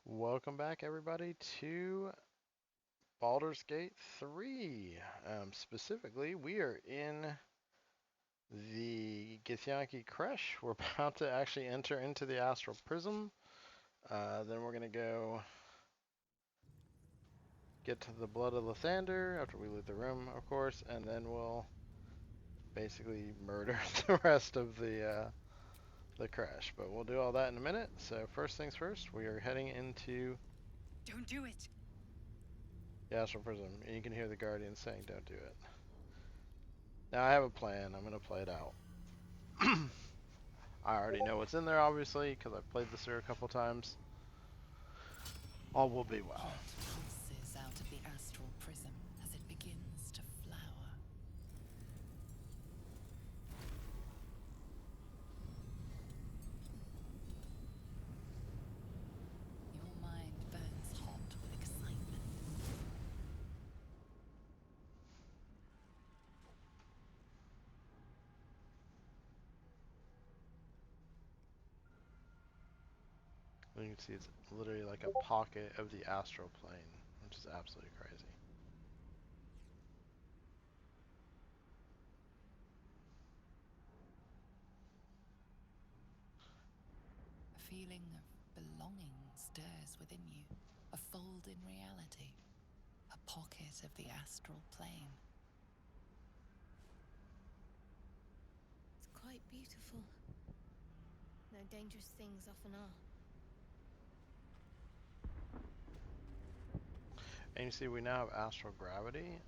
Welcome back, everybody, to Baldur's Gate 3. Specifically, we are in the Githyanki Creche. We're about to actually enter into the Astral Prism. Then we're going to go get to the Blood of Lathander after we loot the room, of course, and then we'll basically murder the rest of the Creche. But we'll do all that in a minute. So first things first, we are heading into Don't do it. the Astral Prism. And you can hear the Guardian saying, "Don't do it." Now I have a plan. I'm going to play it out. I already know what's in there, obviously, because I've played this through a couple times. All will be well. Heat pulses out of the astral prism as it begins to flower. Your mind burns hot with excitement. And you can see it's literally like a pocket of the astral plane, which is absolutely crazy. A feeling of belonging stirs within you. A fold in reality. A pocket of the astral plane. It's quite beautiful. No dangerous things often are. And you see we now have astral gravity.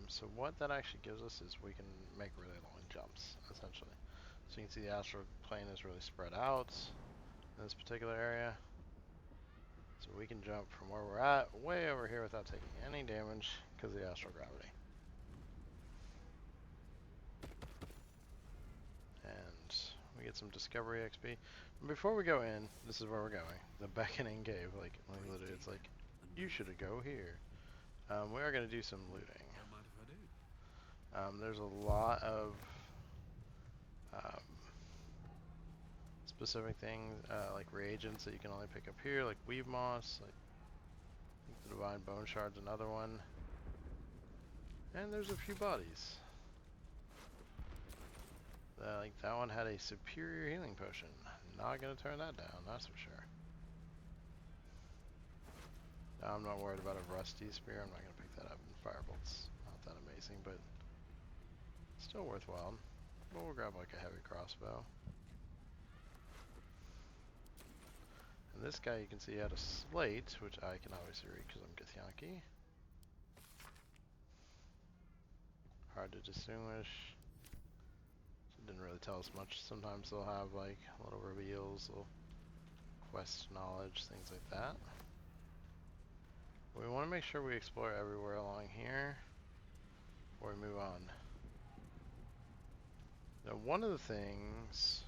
So what that actually gives us is we can make really long jumps, essentially. So you can see the astral plane is really spread out in this particular area. So we can jump from where we're at way over here without taking any damage because of the astral gravity. And we get some discovery XP. Before we go in, this is where we're going. The beckoning cave. Like literally, it's like, you should go here. We are going to do some looting. There's a lot of um, specific things, like reagents that you can only pick up here, like weave moss, like the divine bone shard's another one. And there's a few bodies. Like that one had a superior healing potion. Not gonna turn that down, that's for sure. I'm not worried about a rusty spear. I'm not gonna pick that up. And firebolt's not that amazing, but still worthwhile. But we'll grab like a heavy crossbow. And this guy, you can see, had a slate, which I can obviously read because I'm Githyanki. Hard to distinguish. So it didn't really tell us much. Sometimes they'll have like little reveals, little quest knowledge, things like that. We want to make sure we explore everywhere along here before we move on. Now, one of the things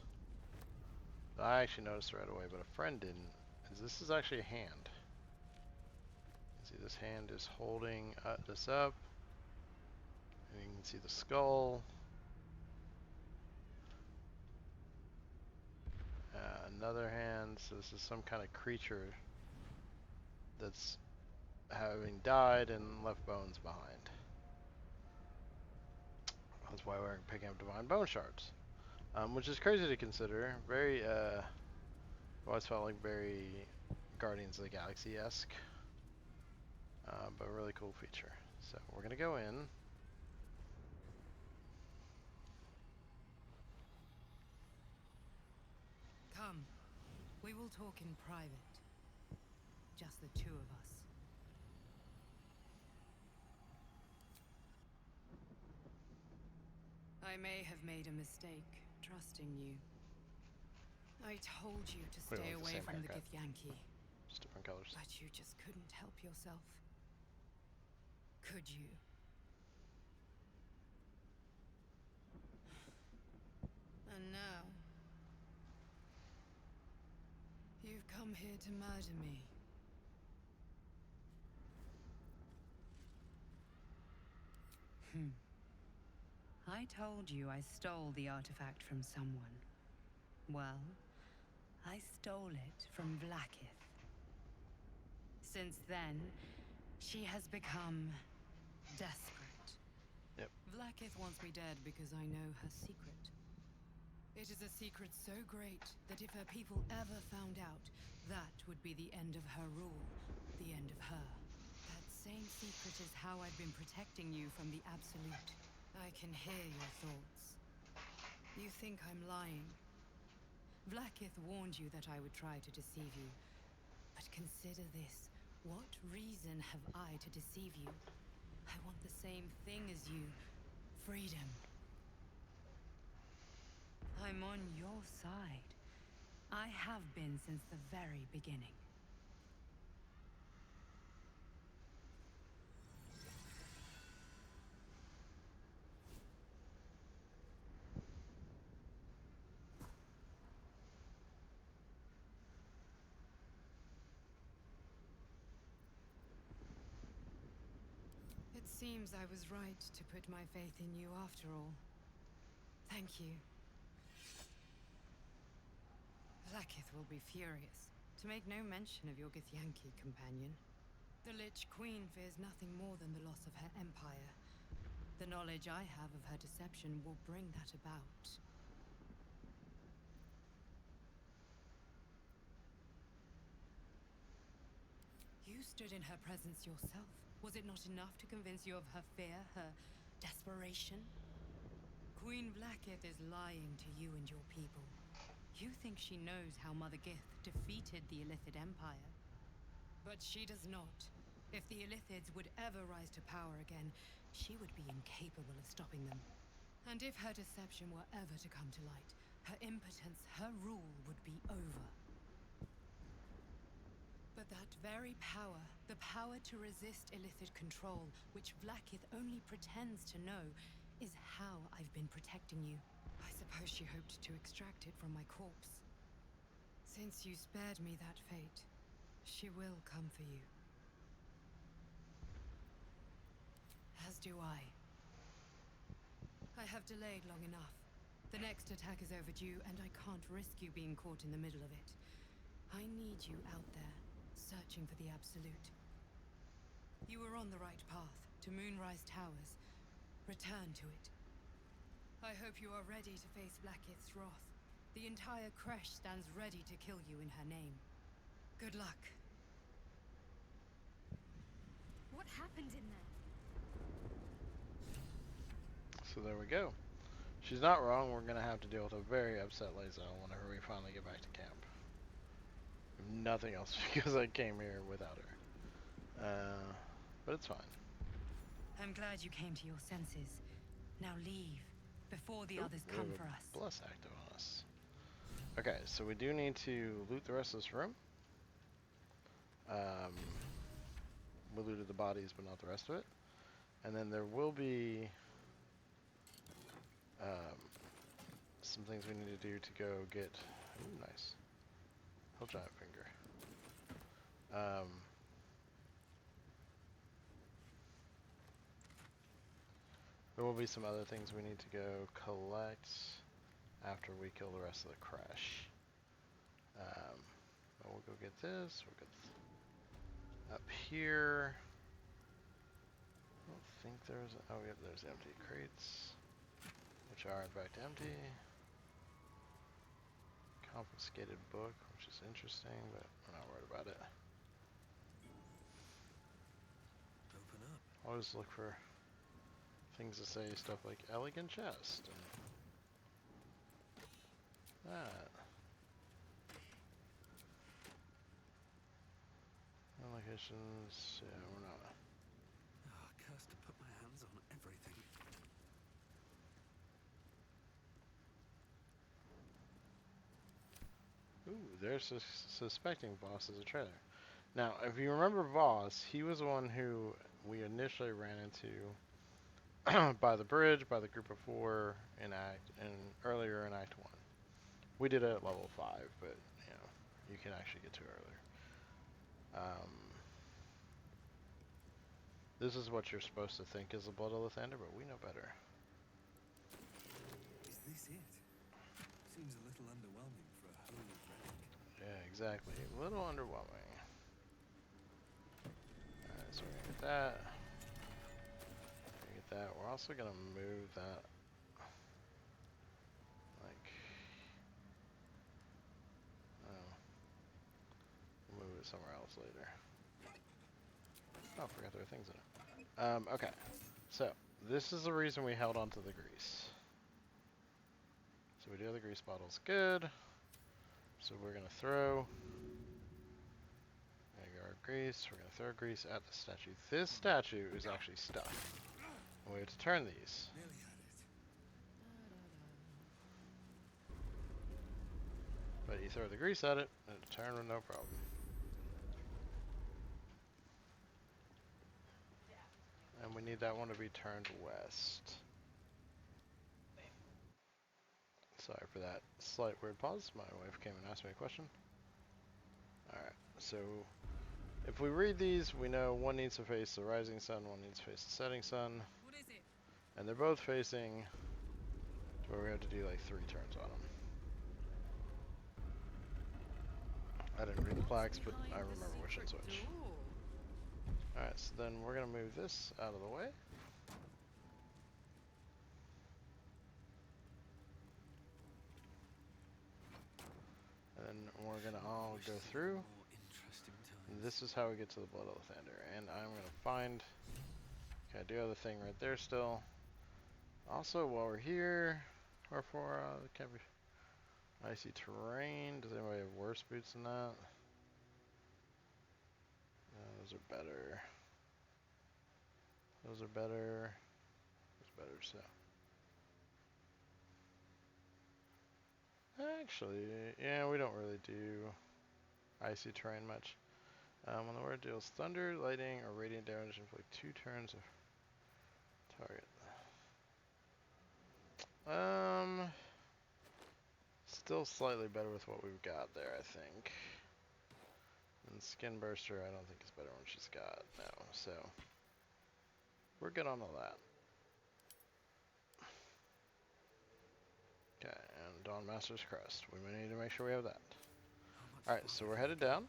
that I actually noticed right away, but a friend didn't, is this is actually a hand. You can see this hand is holding this up, and you can see the skull. Another hand, so this is some kind of creature that's having died and left bones behind. That's why we're picking up divine bone shards, which is crazy to consider. Very, always felt like very Guardians of the Galaxy-esque, but a really cool feature. So we're gonna go in. Come. We will talk in private. Just the two of us. I may have made a mistake trusting you. I told you to We stay look the away same from the haircut, Githyanki, just different colors. but you just couldn't help yourself. Could you? And now, you've come here to murder me. I told you I stole the artifact from someone. Well, I stole it from Vlaakith. Since then, she has become desperate. Yep. Vlaakith wants me dead because I know her secret. It is a secret so great that if her people ever found out, that would be the end of her rule, the end of her. That same secret is how I've been protecting you from the Absolute. I can hear your thoughts. You think I'm lying. Vlaakith warned you that I would try to deceive you. But consider this. What reason have I to deceive you? I want the same thing as you. Freedom. I'm on your side. I have been since the very beginning. It seems I was right to put my faith in you after all. Thank you. Vlaakith will be furious, to make no mention of your Githyanki companion. The Lich Queen fears nothing more than the loss of her empire. The knowledge I have of her deception will bring that about. You stood in her presence yourself. Was it not enough to convince you of her fear, her desperation? Queen Vlaakith is lying to you and your people. You think she knows how Mother Gith defeated the Illithid Empire. But she does not. If the Illithids would ever rise to power again, she would be incapable of stopping them. And if her deception were ever to come to light, her impotence, her rule would be over. But that very power, the power to resist Illithid control, which Vlaakith only pretends to know, is how I've been protecting you. I suppose she hoped to extract it from my corpse. Since you spared me that fate, she will come for you. As do I. I have delayed long enough. The next attack is overdue, and I can't risk you being caught in the middle of it. I need you out there, searching for the Absolute. You were on the right path, to Moonrise Towers. Return to it. I hope you are ready to face Vlaakith's wrath. The entire Creche stands ready to kill you in her name. Good luck. What happened in there? So there we go. She's not wrong. We're gonna have to deal with a very upset Lae'zel whenever we finally get back to camp. If nothing else, because I came here without her. But it's fine. I'm glad you came to your senses. Now leave, before the others We come have for a us. Bless active on us. Okay, so we do need to loot the rest of this room. We looted the bodies, but not the rest of it. And then there will be some things we need to do to go get. Ooh, nice. Hill Giant Finger. There will be some other things we need to go collect after we kill the rest of the Creche. But we'll go get this. We'll get up here. I don't think there's. Oh, yep, there's empty crates, which are in fact empty. Confiscated book, which is interesting, but we're not worried about it. Open up. Always look for things to say stuff like elegant chest and that. Allocations, yeah, we're not. Oh, cursed to put my hands on everything. Ooh, there's suspecting Voss as a traitor. Now, if you remember Voss, he was the one who we initially ran into by the bridge, by the group of 4 in earlier in Act 1. We did it at level 5, but you know, you can actually get to it earlier. This is what you're supposed to think is the Blood of Lathander, but we know better. Is this it? Seems a little underwhelming for a holy relic. Yeah, exactly. A little underwhelming. that. Get that. We're also gonna move that. Like, oh, we'll move it somewhere else later. Oh, I forgot there were things in it. Okay. So this is the reason we held on to the grease. So we do have the grease bottles. Good. So we're gonna throw. There you go, our grease. We're gonna throw grease at the statue. This statue is actually stuck. And we have to turn these. Nearly had it. But you throw the grease at it, and it'll turn with no problem. And we need that one to be turned west. Sorry for that slight weird pause. My wife came and asked me a question. Alright, so if we read these, we know one needs to face the rising sun, one needs to face the setting sun. What is it? And they're both facing to where we have to do like 3 turns on them. I didn't read the plaques, but I remember which one's which. Alright, so then we're going to move this out of the way. And then we're going to all go through. More interesting And times. this is how we get to the Blood Elevator. And I'm going to find... Okay, I do have the thing right there still. Also, while we're here, wherefore, can't be icy terrain. Does anybody have worse boots than that? No, those are better. Those are better. Those are better, so. Actually, yeah, we don't really do icy terrain much. When the word deals thunder, lightning, or radiant damage, inflict 2 turns of target. Still slightly better with what we've got there, I think. And Skin Burster, I don't think is better when she's got, no, so. We're good on all that. Okay, and Dawn Master's Crest. We may need to make sure we have that. Alright, so we're headed down.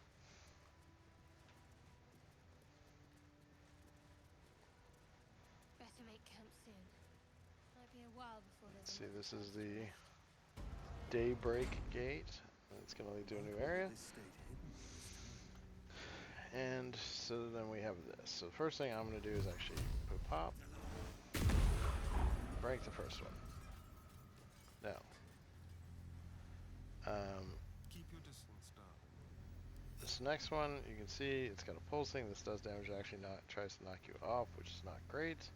Better make camp soon. Might be a while before there's Let's see, another this is chance. the Daybreak Gate. It's going to lead to a new area. This stayed hidden this time. And so then we have this. So the first thing I'm going to do is actually put pop. Break the first one. No. Keep your distance down. This next one, you can see it's got a pulsing. This does damage. It actually tries to knock you off, which is not great.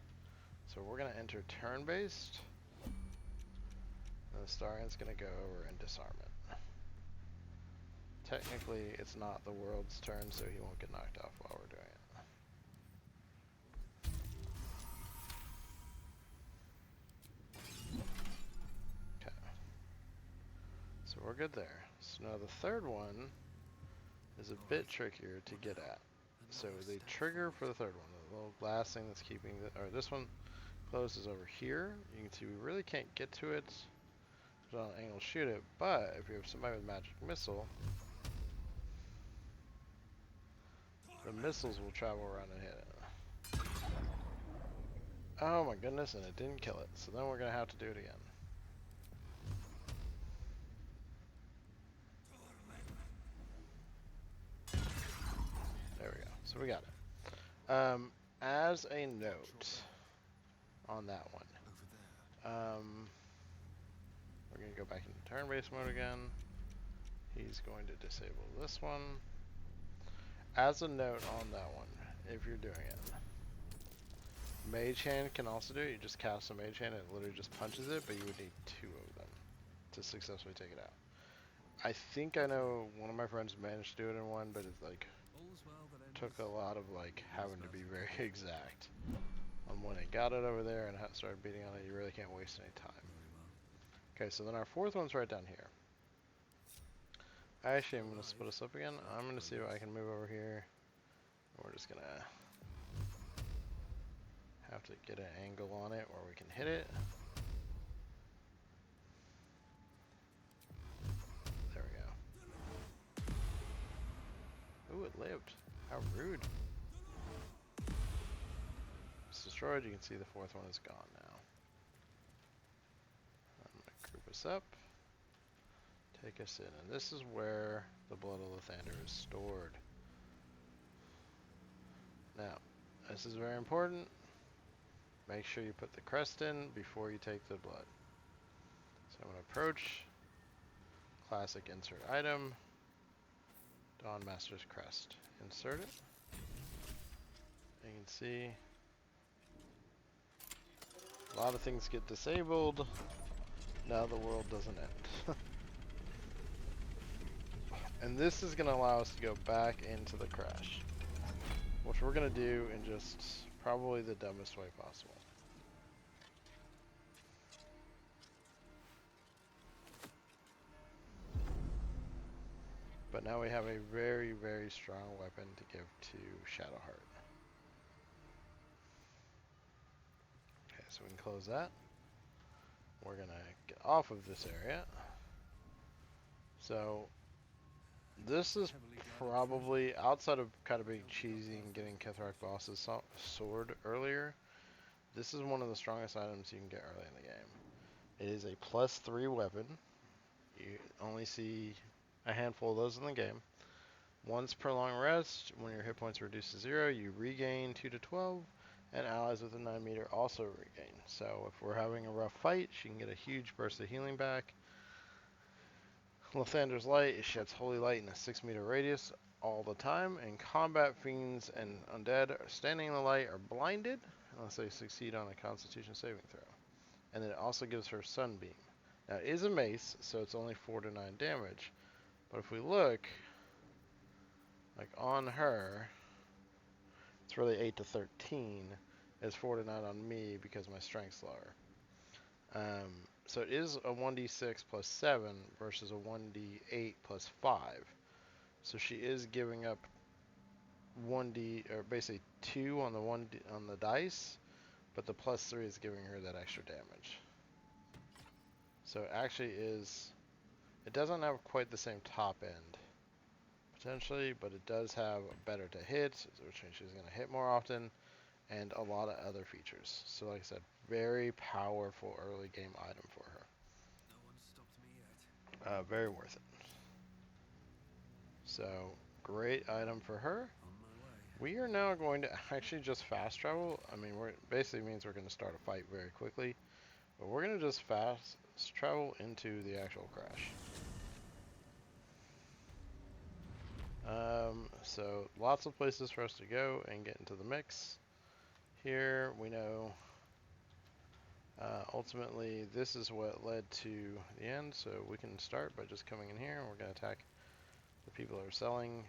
So we're going to enter turn-based. And the Star Ant's going to go over and disarm it. Technically, it's not the world's turn, so he won't get knocked off while we're doing it. Okay. So we're good there. So now the third one is a bit trickier to get at. So the trigger for the third one, the little last thing that's keeping or this one closed is over here. You can see we really can't get to it. There's not an angle to shoot it, but if you have somebody with magic missile, the missiles will travel around and hit it. Oh my goodness, and it didn't kill it. So then we're gonna have to do it again. There we go. So we got it. As a note on that one, we're gonna go back into turn-based mode again. He's going to disable this one. As a note on that one, if you're doing it, Mage Hand can also do it. You just cast a Mage Hand and it literally just punches it, but you would need 2 of them to successfully take it out. I think I know one of my friends managed to do it in one, but it like All's well that ends took a lot of like having to be very exact on when it got it over there and started beating on it. You really can't waste any time. very well. Okay, so then our fourth one's right down here. Actually, I'm going to split us up again. I'm going to see if I can move over here. We're just going to have to get an angle on it where we can hit it. There we go. Ooh, it lived. How rude. destroyed. You can see the fourth one is gone now. I'm going to group us up. Take us in. And this is where the blood of Lathander is stored. Now, this is very important. Make sure you put the crest in before you take the blood. So I'm going to approach. Classic insert item. Dawn Master's crest. Insert it. You can see a lot of things get disabled. Now the world doesn't end. And this is going to allow us to go back into the Creche, which we're going to do in just probably the dumbest way possible. But now we have a very, very strong weapon to give to Shadowheart. Okay, so we can close that. We're going to get off of this area. So this is probably, outside of kind of being cheesy and getting Kithrak Boss's sword earlier, this is one of the strongest items you can get early in the game. It is a +3 weapon. You only see a handful of those in the game. Once per long rest, when your hit points reduce to 0, you regain 2 to 12, and allies within 9 meter also regain. So if we're having a rough fight, she can get a huge burst of healing back. Lathander's Light, it sheds holy light in a 6 meter radius all the time, and combat fiends and undead standing in the light are blinded unless they succeed on a Constitution saving throw. And then it also gives her Sunbeam. Now it is a mace, so it's only 4 to 9 damage. But if we look, like on her, it's really 8 to 13. It's 4 to 9 on me because my strength's lower. So it is a 1d6 plus 7 versus a 1d8 plus 5. So she is giving up 1d, or basically 2 on the on the dice, but the +3 is giving her that extra damage. So it actually is, it doesn't have quite the same top end, potentially, but it does have better to hit, which means she's going to hit more often, and a lot of other features. So like I said, very powerful early game item for her. No one stopped me yet. Very worth it. So, great item for her. On my way. We are now going to actually just fast travel. I mean, basically means we're going to start a fight very quickly. But we're going to just fast travel into the actual Creche. So, lots of places for us to go and get into the mix. Here, we know ultimately this is what led to the end. So, we can start by just coming in here and we're going to attack the people that are selling.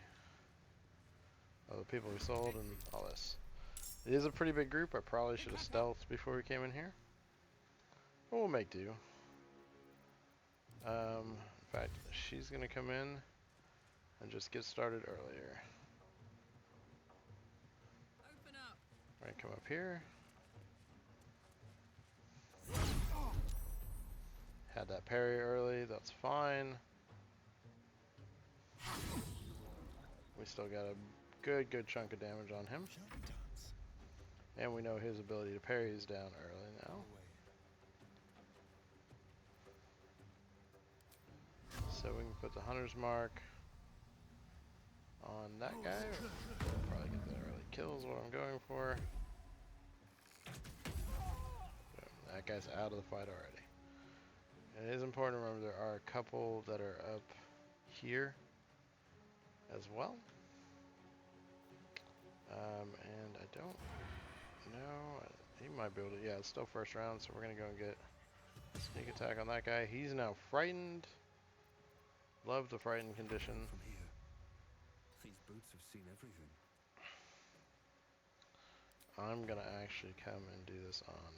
The people we sold and all this. It is a pretty big group. I probably should have stealthed before we came in here. But we'll make do. In fact, she's going to come in and just get started earlier. Open up. We're going to come up here. Had that parry early. That's fine. We still got a good chunk of damage on him. And we know his ability to parry is down early now. So we can put the Hunter's Mark on that guy. Probably get the early kills, what I'm going for. Boom, that guy's out of the fight already. And it is important to remember there are a couple that are up here as well. And I don't know, he might be able to, yeah, it's still first round, so we're going to go and get a sneak attack on that guy. He's now frightened. Love the frightened condition. From here. These boots have seen everything. I'm going to actually come and do this on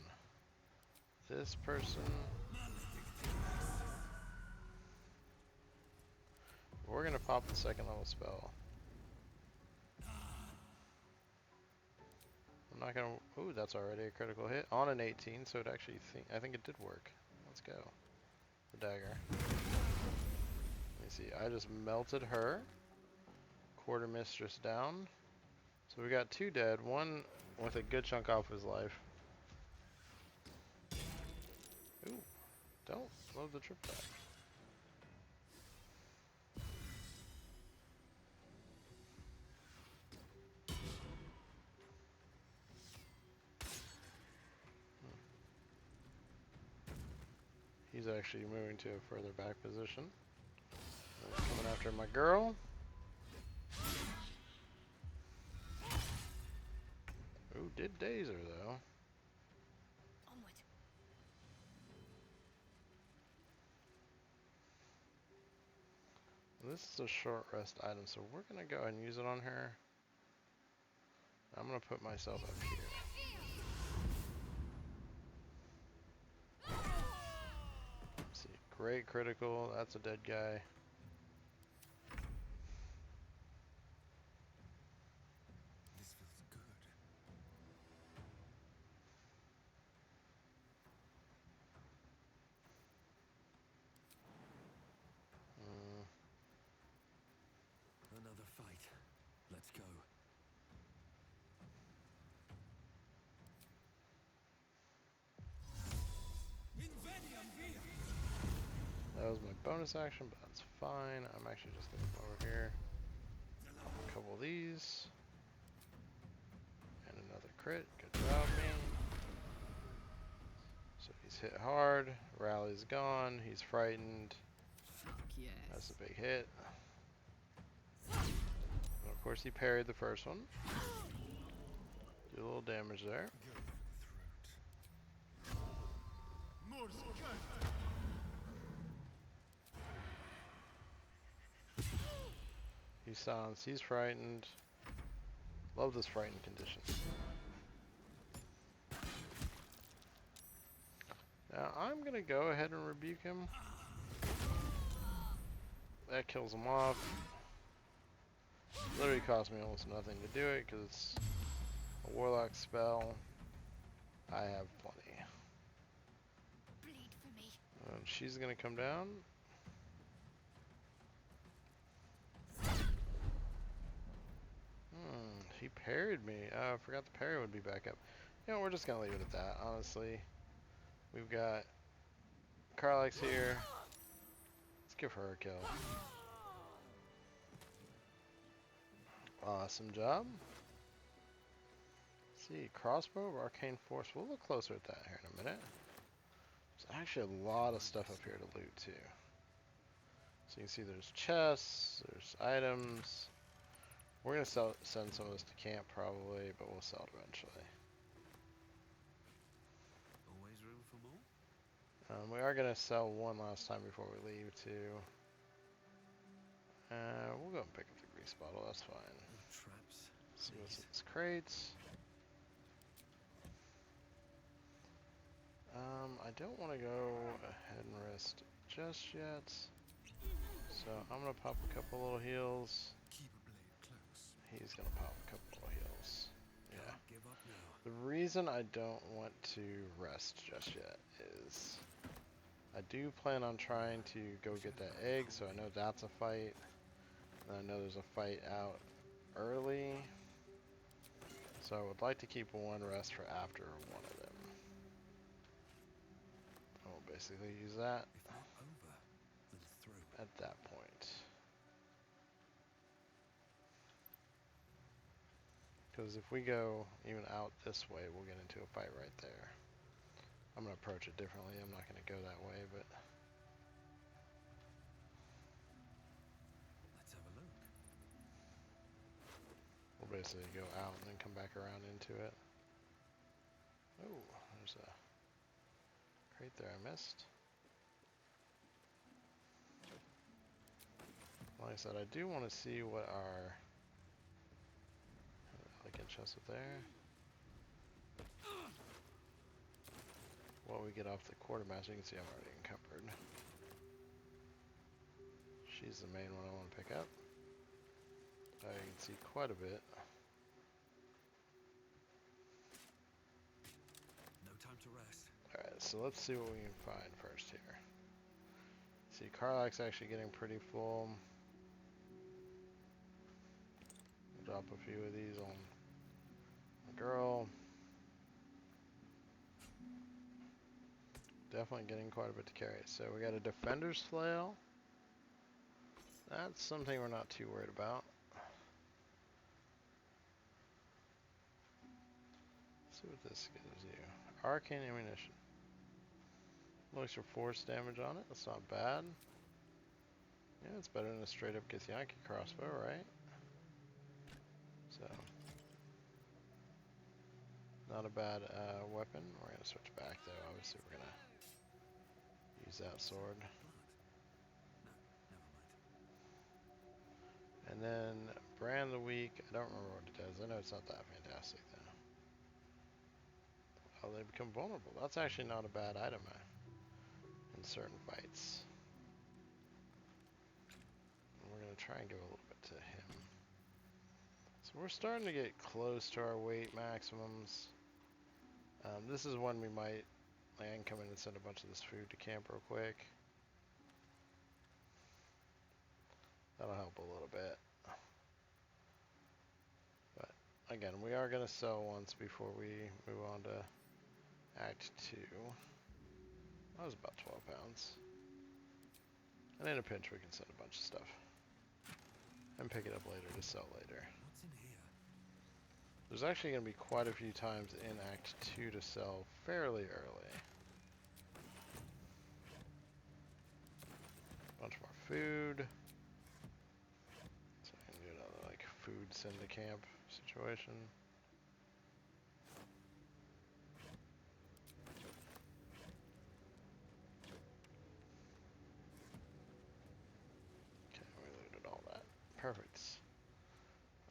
this person. We're going to pop the second level spell. I'm not gonna. Ooh, that's already a critical hit on an 18. So it actually, I think it did work. Let's go. The dagger. Let me see. I just melted her. Quarter mistress down. So we got 2 dead, 1 with a good chunk off his life. Ooh, don't load the trip back. He's actually moving to a further back position. Coming after my girl. Ooh, did dazer though. Onward. This is a short rest item, so we're gonna go ahead and use it on her. I'm gonna put myself up here. Let's see, great critical. That's a dead guy. This feels good. Mm, Another fight. Let's go. that was my bonus action, but that's fine. I'm actually just gonna come over here. Pop a couple of these. And another crit. Good job, me. So he's hit hard. Rally's gone. He's frightened. Fuck yes. That's a big hit. And of course, he parried the first one. Do a little damage there. Go for the throat. More skirt. He's silenced. He's frightened. Love this frightened condition. Now I'm gonna go ahead and rebuke him. That kills him off. Literally cost me almost nothing to do it because it's a warlock spell. I have plenty. Bleed for me. And she's gonna come down. He parried me. I forgot the parry would be back up. You know, we're just gonna leave it at that, honestly. We've got Carlax here. Let's give her a kill. Awesome job. Let's see, crossbow of arcane force. We'll look closer at that here in a minute. There's actually a lot of stuff up here to loot too. So you can see there's chests, there's items. We're gonna send some of this to camp probably, but we'll sell it eventually. Always room for more? We are gonna sell one last time before we leave too. We'll go and pick up the grease bottle, that's fine. More traps. See what's in this crates. I don't want to go ahead and rest just yet. So I'm gonna pop a couple little heals. Keep a blade close. He's gonna pop a couple little heals. Yeah. Can't give up now. The reason I don't want to rest just yet is I do plan on trying to go get that egg, so I know that's a fight. And I know there's a fight out early. So I would like to keep one rest for after one of them. I'll basically use that If not over, then through. at that point. Because if we go even out this way, we'll get into a fight right there. I'm going to approach it differently. I'm not going to go that way, but... Let's have a look. we'll basically go out and then come back around into it. Oh, there's a crate there I missed. Like I said, I do want to see what our elegant chest up there. What we get off the quartermaster, you can see I'm already encumbered. She's the main one I want to pick up. You can see quite a bit. No time to rest. Alright, so let's see what we can find first here. See, Carlax's actually getting pretty full. Drop a few of these on Girl. Definitely getting quite a bit to carry. So we got a defender's flail. That's something we're not too worried about. Let's see what this gives you. Arcane ammunition. Looks for force damage on it. That's not bad. Yeah, it's better than a straight up Githyanki crossbow, right? So, not a bad weapon. We're gonna switch back though. Obviously, we're gonna use that sword. Blood. No, never mind. And then brand of the week. I don't remember what it does. I know it's not that fantastic though. Oh, they become vulnerable. That's actually not a bad item in certain fights. And we're gonna try and give a little bit to him. So we're starting to get close to our weight maximums. This is when we might land, come in and send a bunch of this food to camp real quick. That'll help a little bit. But again, we are going to sell once before we move on to Act 2. That was about 12 pounds. And in a pinch, we can send a bunch of stuff. And pick it up later to sell later. What's in here? There's actually going to be quite a few times in Act 2 to sell fairly early. Bunch more food. So I can do another like food send to camp situation. Okay, we looted all that. Perfect.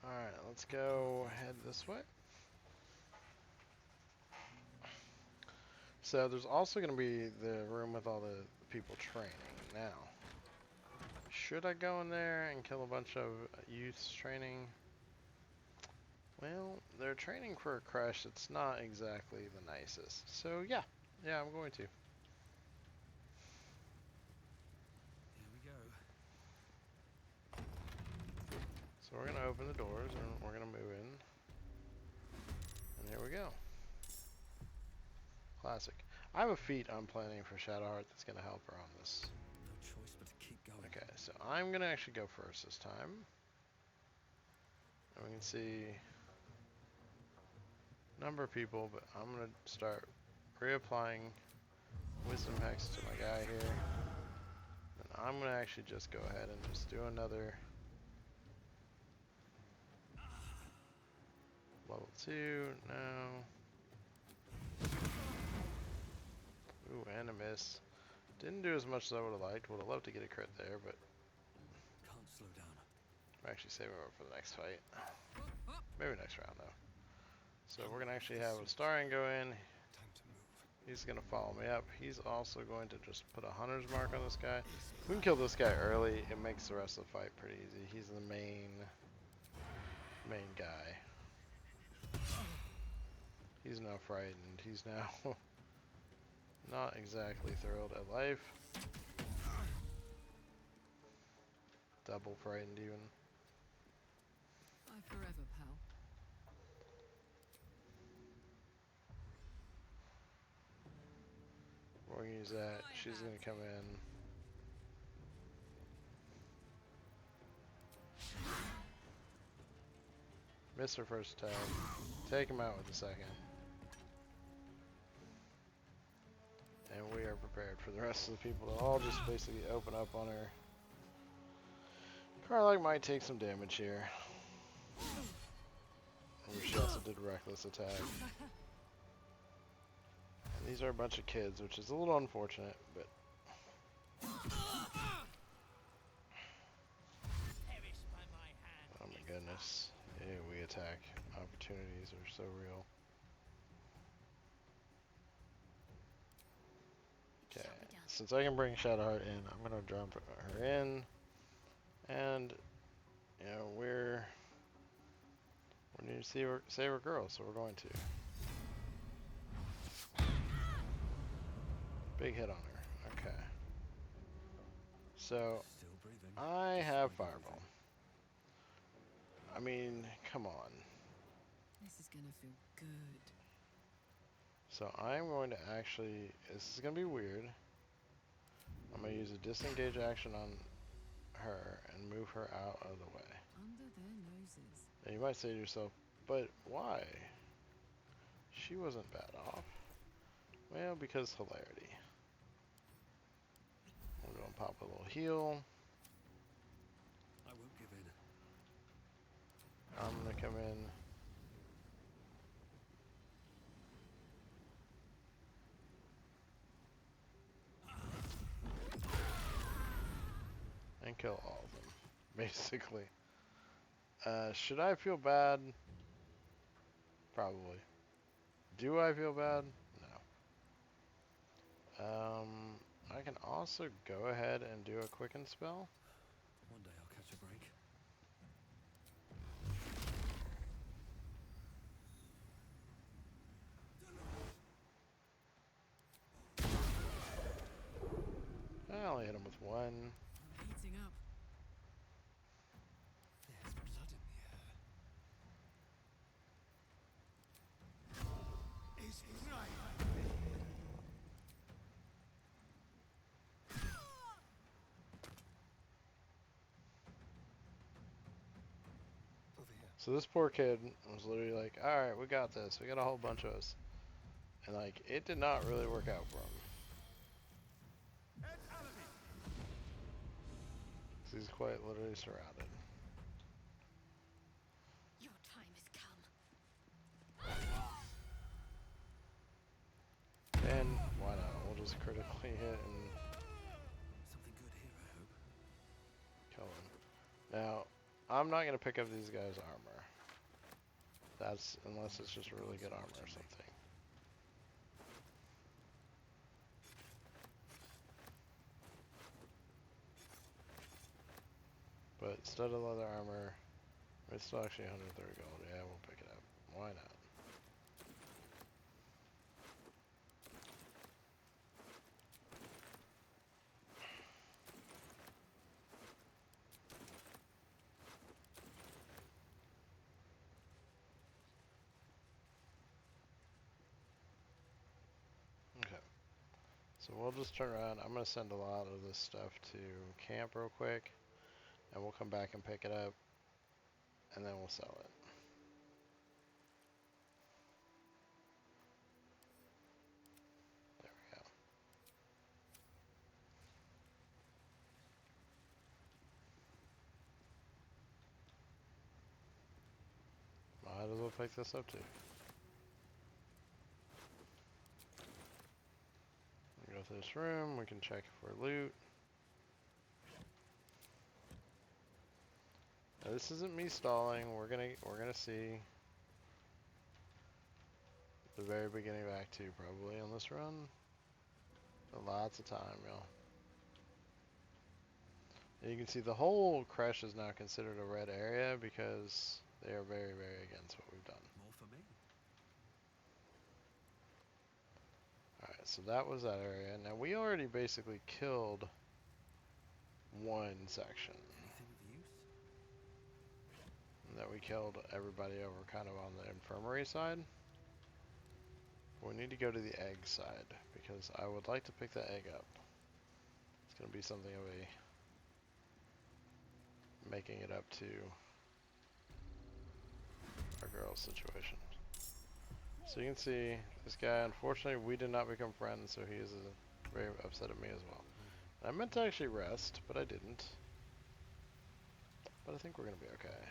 Alright, let's go head this way. So there's also going to be the room with all the people training. Now, should I go in there and kill a bunch of youths training? Well, they're training for a Creche that's not exactly the nicest. So yeah, I'm going to. Here we go. So we're going to open the doors and we're going to move in. And here we go. Classic. I have a feat I'm planning for Shadowheart that's going to help her on this. No choice but to keep going. Okay, so I'm going to actually go first this time. And we can see number of people, but I'm going to start reapplying wisdom hex to my guy here. And I'm going to actually just go ahead and just do another level 2. No. Ooh, and a miss. Didn't do as much as I would have liked. Would have loved to get a crit there, but Can't slow down. I'm actually saving it for the next fight. Maybe next round, though. So we're going to actually have a Starian go in. Time to move. He's going to follow me up. He's also going to just put a hunter's mark on this guy. If we can kill this guy early, it makes the rest of the fight pretty easy. He's the main guy. He's now frightened. He's now not exactly thrilled at life. Double frightened even. Bye forever, pal. We're going to use that. She's going to come in. Miss her first attack. Take him out with the second. And we are prepared for the rest of the people to all just basically open up on her. Karlach might take some damage here. And she also did reckless attack. And these are a bunch of kids, which is a little unfortunate, but oh my goodness. AoE attack opportunities are so real. Okay, since I can bring Shadowheart in, I'm gonna jump her in, and you know we need to save her girl, so we're going to. Big hit on her. Okay. So Still breathing. I have Fireball. I mean, come on. This is gonna feel good. So I'm going to actually, this is going to be weird. I'm going to use a disengage action on her and move her out of the way. Under their noses. Now you might say to yourself, but why? She wasn't bad off. Well, because hilarity. We're going to pop a little heal. I won't give in. I'm going to come in. And kill all of them, basically. Should I feel bad? Probably. Do I feel bad? No. I can also go ahead and do a quicken spell. One day I'll catch a break. I only hit him with one. Heating up. There's blood in the air. Is right. Over here. So this poor kid was literally like, alright, we got this. We got a whole bunch of us. And like, it did not really work out for him. He's quite literally surrounded. Your time has come. And why not? We'll just critically hit and Something good here, I hope. kill him. Now, I'm not gonna pick up these guys' armor. That's unless it's just really good armor or something. But studded leather armor, it's still actually 130 gold. Yeah, we'll pick it up. Why not? Okay. So we'll just turn around. I'm going to send a lot of this stuff to camp real quick. And we'll come back and pick it up. And then we'll sell it. There we go. Might as well pick this up too. We go to this room. We can check for loot. Now, this isn't me stalling. We're gonna see the very beginning of Act 2 probably on this run. Lots of time, y'all. And you can see the whole Creche is now considered a red area because they are very, very against what we've done. More for me. Alright, so that was that area. Now we already basically killed one section. Anything of use? That we killed everybody over kind of on the infirmary side. We need to go to the egg side because I would like to pick the egg up. It's going to be something of a making it up to our girl's situation. So you can see this guy, unfortunately we did not become friends, so he is very upset at me as well. I meant to actually rest, but I didn't. But I think we're going to be okay.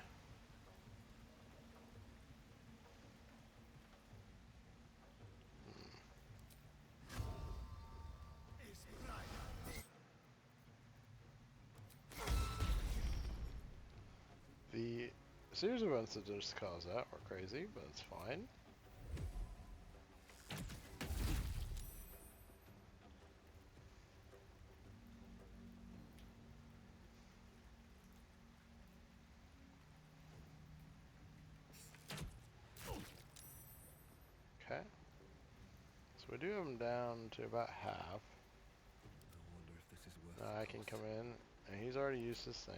The series of events that just caused that were crazy, but it's fine. Okay. So we do have him down to about half. I wonder if this is worth Now the I can cost. come in, and he's already used this thing.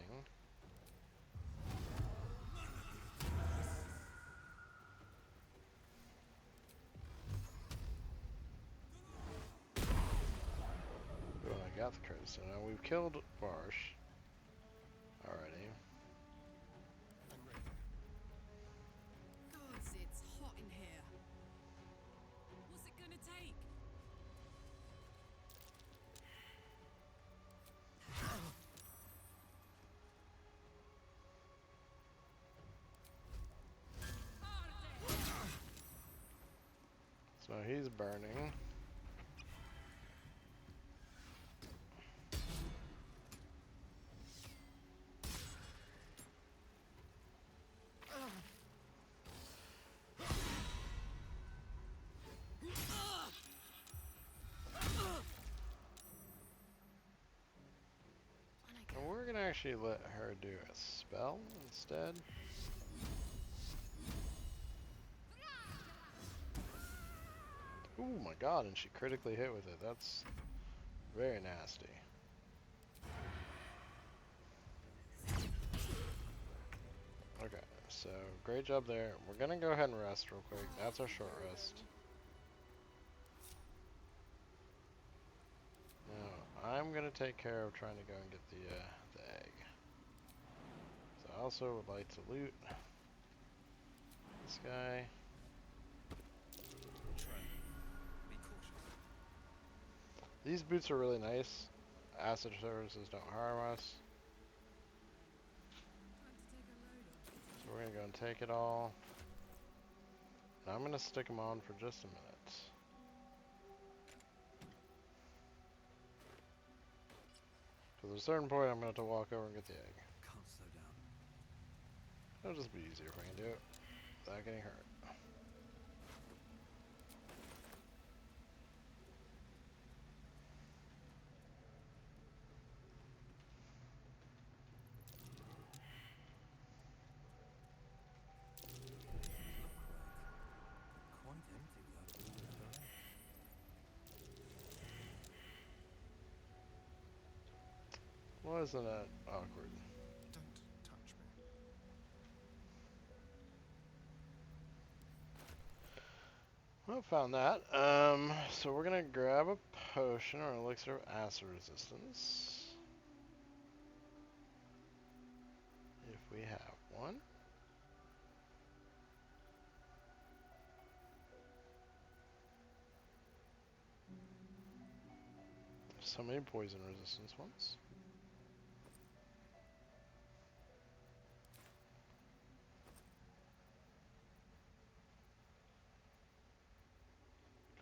got the Creche. So now we've killed Barsh already. I'm ready. Gods, it's hot in here. What's it gonna take? So he's burning. And we're gonna actually let her do a spell instead. Oh my god, and she critically hit with it. That's very nasty. Okay, so great job there. We're gonna go ahead and rest real quick. That's our short rest. Now, I'm gonna take care of trying to go and get the egg. So I also would like to loot this guy. Be cautious. These boots are really nice. Acid services don't harm us. So we're gonna go and take it all. And I'm gonna stick them on for just a minute. Because at a certain point, I'm gonna have to walk over and get the egg. Can't slow down. It'll just be easier if I can do it without getting hurt. Quite empty without all of her egg. Wasn't that awkward? Don't touch me. Well, found that. So we're gonna grab a potion or elixir of acid resistance. If we have one. There's so many poison resistance ones.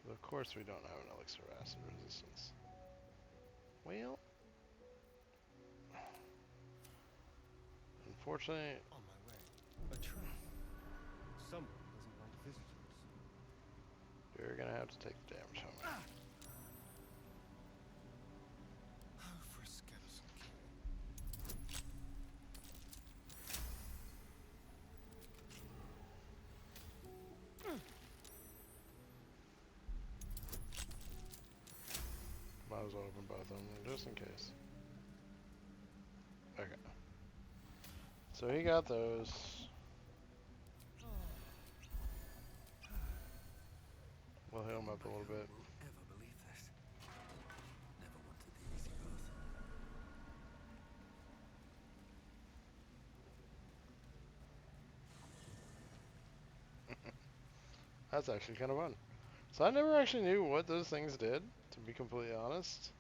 Of course we don't have an elixir of acid resistance. Well, unfortunately, On my way. A train. Someone doesn't like visitors. you're gonna have to take the damage from it. Oh, for a skeleton king. Might as well open both of them just in case. Okay. So he got those. We'll heal him up a little bit. Will ever believe this? Never wanted the easy path. That's actually kind of fun. So I never actually knew what those things did, to be completely honest.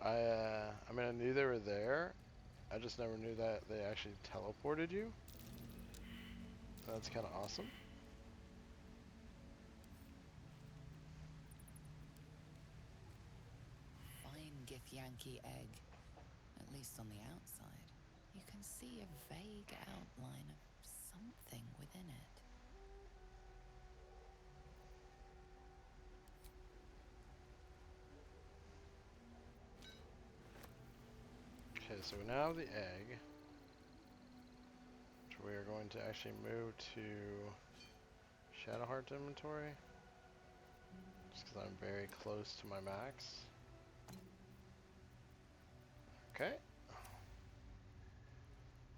I mean, I knew they were there. I just never knew that they actually teleported you. That's kind of awesome. Fine Githyanki egg, at least on the outside. You can see a vague outline of something within it. Okay, so we now have the egg, which we are going to actually move to Shadowheart's inventory, just because I'm very close to my max. Okay.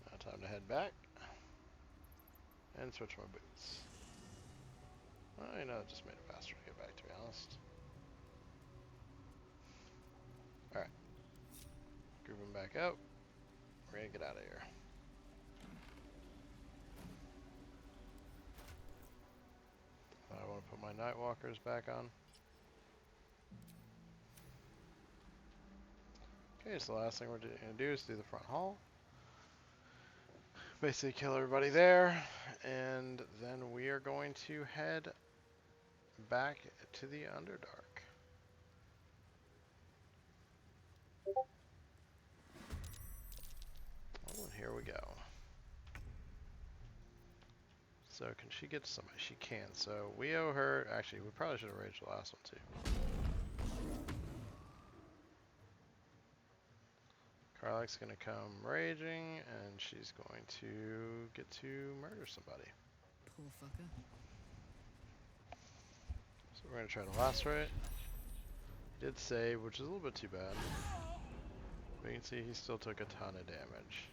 Now time to head back and switch my boots. Well, you know, it just made it faster to get back, to be honest. Alright. Group them back up. We're gonna get out of here. I want to put my Nightwalkers back on. Okay, so the last thing we're going to do is do the front hall. Basically kill everybody there, and then we are going to head back to the Underdark. Oh, and here we go. So can she get somebody? She can. So we owe her, actually we probably should have raged the last one too. Karlach's gonna come raging, and she's going to get to murder somebody. Poor fucker. So we're gonna try to lacerate. He did save, which is a little bit too bad. But you can see he still took a ton of damage.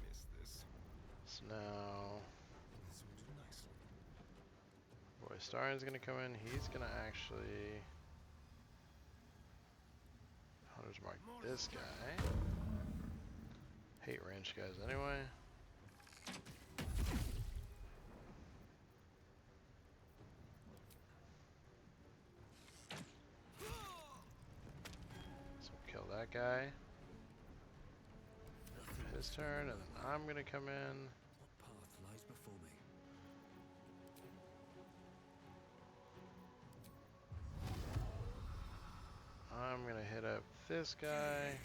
Miss this. So now, This will do nicely. boy, Starian's gonna come in. He's gonna actually Hunter's mark this guy. Hate range guys anyway. So kill that guy. His turn, and then I'm gonna come in. What path lies before me? I'm gonna hit up this guy.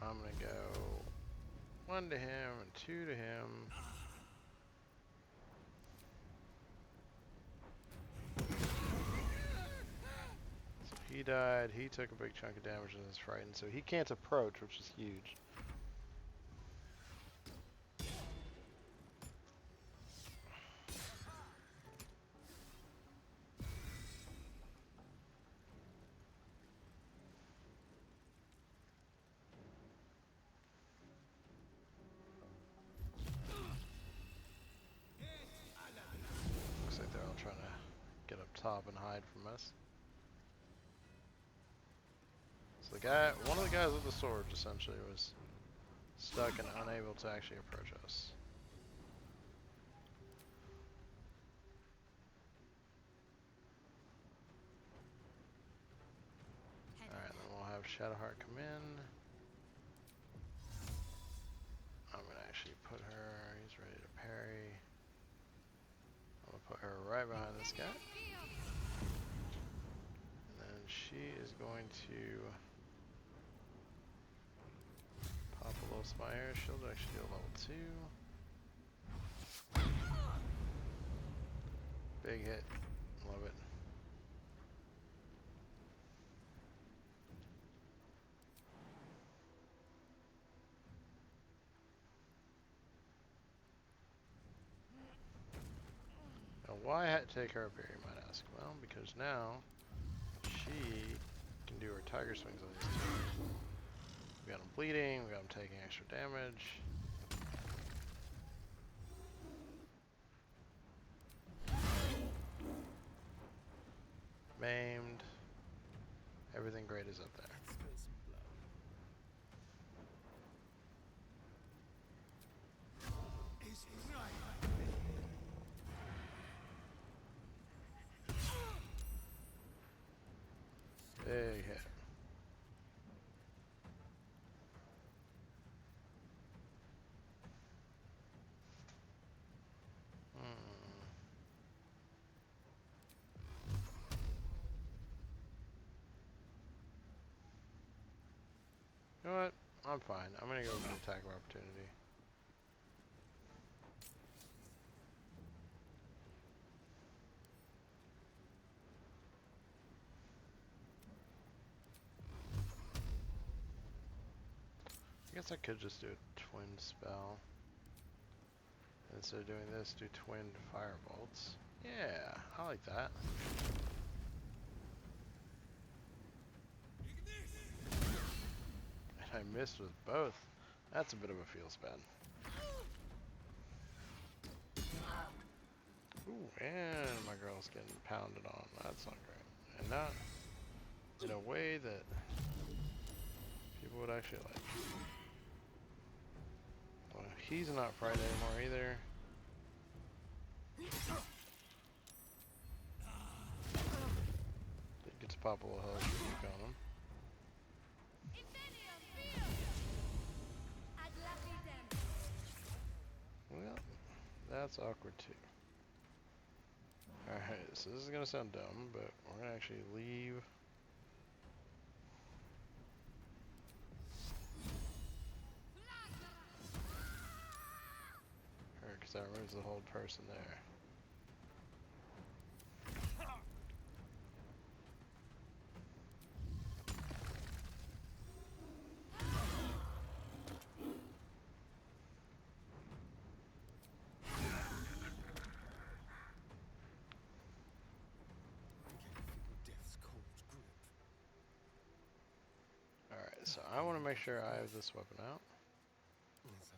I'm gonna go 1 to him and 2 to him. So he died. He took a big chunk of damage and is frightened, so he can't approach, which is huge. Looks like they're all trying to get up top and hide from us. So the guy, one of the guys with the sword essentially was stuck and unable to actually approach us. Alright, then we'll have Shadowheart come in. I'm gonna actually put her, he's ready to parry. I'm gonna put her right behind this guy. And then she is going to pop a little spire. She'll actually do a level 2. Big hit. Love it. Now why take her up here, you might ask? Well, because now she can do her tiger swings on these two. We got him bleeding, we got him taking extra damage. Maimed. Everything great is up there. Spill some blood. Big hit. You know what? I'm fine. I'm gonna go for the attack of opportunity. I guess I could just do a twin spell. Instead of doing this, do twin fire bolts. Yeah, I like that. And I missed with both. That's a bit of a feel spin. Ooh, and my girl's getting pounded on. That's not great. And not in a way that people would actually like. Well, he's not frightened anymore either. Did get to pop a little health streak on him. Well, that's awkward too. Alright, so this is gonna sound dumb, but we're gonna actually leave her, because that removes the whole person there. Death's cold grip. Alright, so I want to make sure I have this weapon out.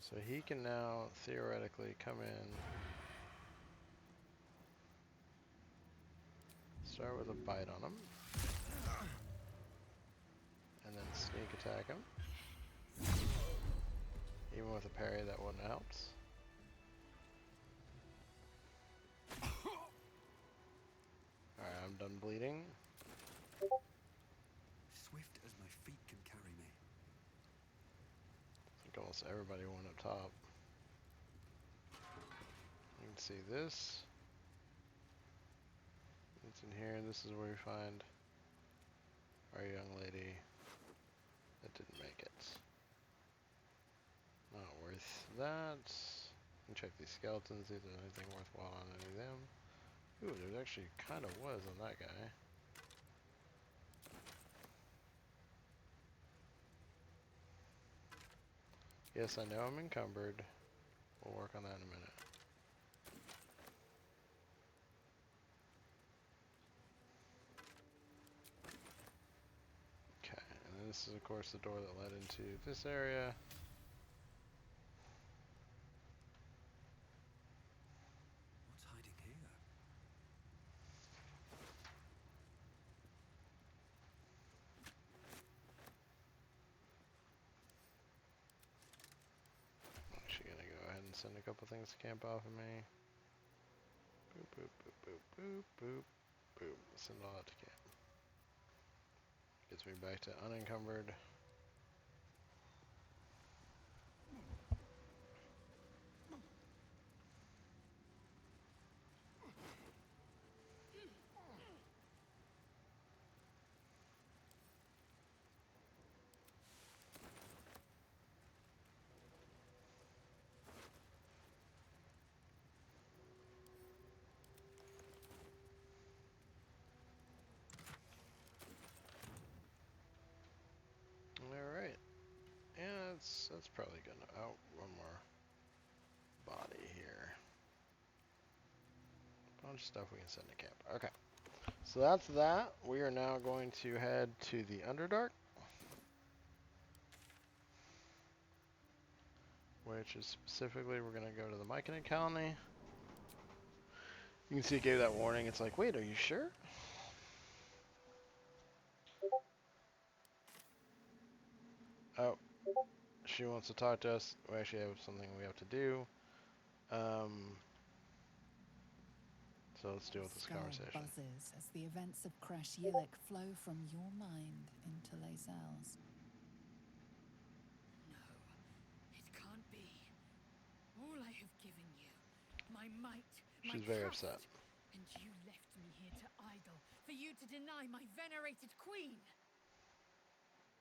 So he can now theoretically come in, start with a bite on him, and then sneak attack him. Even with a parry, that wouldn't have helped. Alright, I'm done bleeding. Swift as my feet can carry me. I think almost everybody went up top. You can see this. It's in here. This is where we find our young lady that didn't make it. Not worth that. And check these skeletons, see if there's anything worthwhile on any of them. Ooh, there actually kind of was on that guy. Yes, I know I'm encumbered. We'll work on that in a minute. Okay, and then this is of course the door that led into this area. What's hiding here? I'm actually gonna go ahead and send a couple things to camp off of me. Boop, boop, boop, boop, boop, boop, boop. Send all that to camp. Gets me back to unencumbered. Alright. Yeah, that's probably gonna one more body here. Bunch of stuff we can send to camp. Okay. So that's that. We are now going to head to the Underdark, which is specifically we're gonna go to the Myconid colony. You can see it gave that warning. It's like, wait, are you sure? Oh, she wants to talk to us. We actually have something we have to do. So let's deal with this Skull conversation. buzzes as the events of Creche flow from your mind into Lae'zel's. No, it can't be. All I have given you, my might, my She's very trust, upset. and you left me here to idle, for you to deny my venerated queen.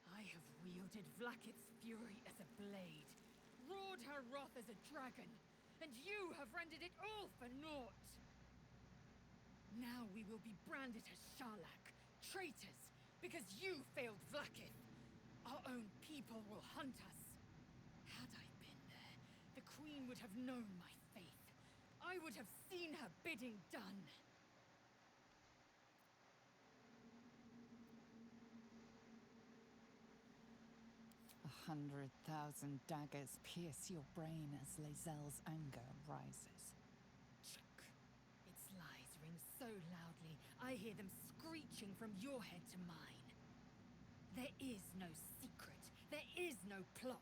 I have wielded Vlaakith's fury as a blade, roared her wrath as a dragon, and you have rendered it all for naught. Now we will be branded as Sharlak, traitors, because you failed Vlaakith. Our own people will hunt us. Had I been there, the queen would have known my faith. I would have seen her bidding done. 100,000 daggers pierce your brain as Lae'zel's anger rises. Chuck. It's so loudly, I hear them screeching from your head to mine. There is no secret. There is no plot.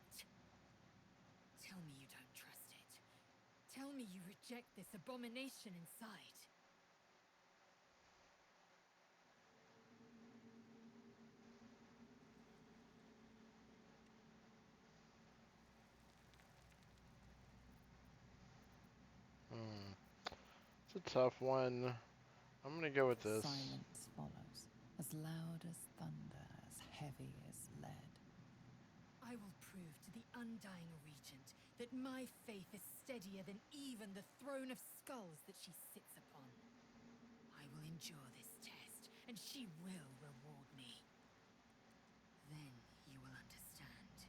Tell me you don't trust it. Tell me you reject this abomination inside. Hmm. It's a tough one. I'm gonna go with this. Silence follows, as loud as thunder, as heavy as lead. I will prove to the undying regent that my faith is steadier than even the throne of skulls that she sits upon. I will endure this test, and she will reward me. Then you will understand.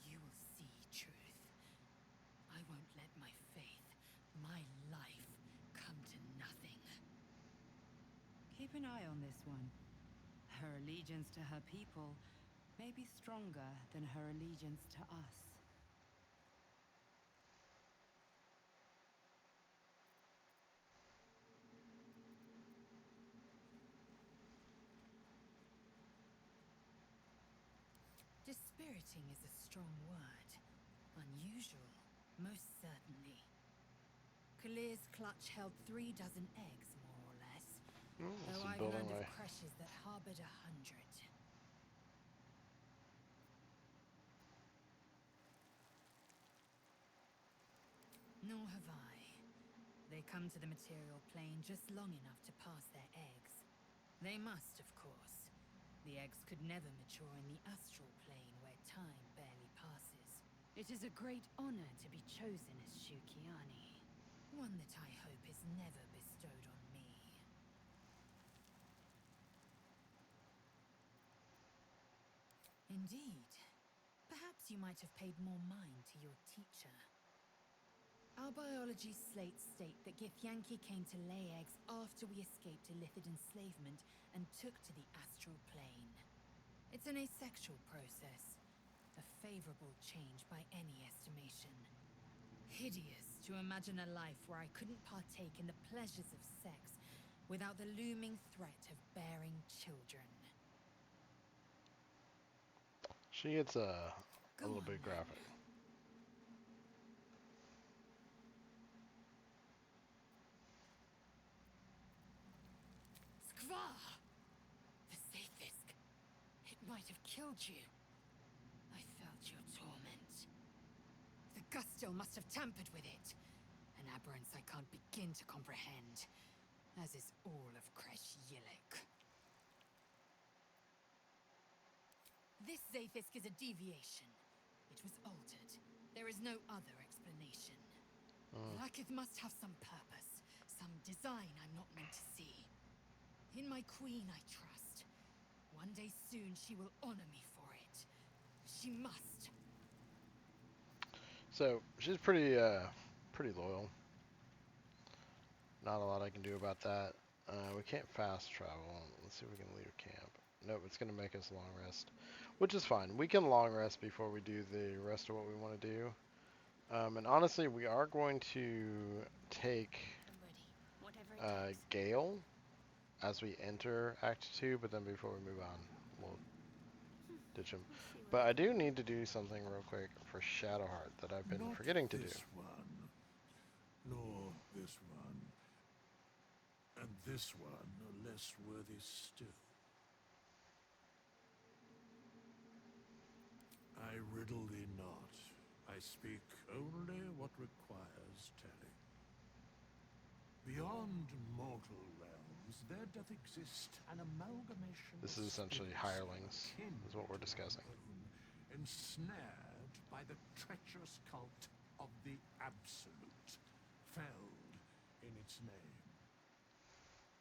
You will see truth. I won't let my faith, my life, come to nothing. Keep an eye on this one. Her allegiance to her people may be stronger than her allegiance to us. Dispiriting is a strong word. Unusual, most certainly. Kalir's clutch held 3 dozen eggs, more or less. Though Some I've building learned of way. creches that harbored 100. Nor have I. They come to the material plane just long enough to pass their eggs. They must, of course. The eggs could never mature in the astral plane where time barely passes. It is a great honor to be chosen as Shukiani. One that I hope is never bestowed on me. Indeed. Perhaps you might have paid more mind to your teacher. Our biology slates state that Githyanki came to lay eggs after we escaped Illithid enslavement and took to the astral plane. It's an asexual process, a favorable change by any estimation. Hideous to imagine a life where I couldn't partake in the pleasures of sex without the looming threat of bearing children. She gets a Go little on, bit then. graphic. Skva! The Sathisk. It might have killed you. I felt your torment. The Gustil must have tampered with it. An aberrance I can't begin to comprehend. As is all of Creche Yillik. This Zathisk is a deviation. It was altered. There is no other explanation. Vlaakith must have some purpose. Some design I'm not meant to see. In my queen I trust. One day soon she will honor me for it. She must. So she's pretty loyal. Not a lot I can do about that. We can't fast travel. Let's see if we can leave camp. Nope, it's gonna make us long rest, which is fine. We can long rest before we do the rest of what we want to do. And honestly, we are going to take I'm ready. Whatever it takes. Gale as we enter Act 2, but then before we move on, we'll ditch him. But I do need to do something real quick for Shadowheart that I've been Not forgetting to do. this one, nor this one, and this one are less worthy still. I riddle thee not. I speak only what requires telling. Beyond mortal realms, there doth exist an amalgamation This of is essentially spirits hirelings, akin is what we're to discussing. our own, ensnared by the treacherous cult of the Absolute, felled in its name.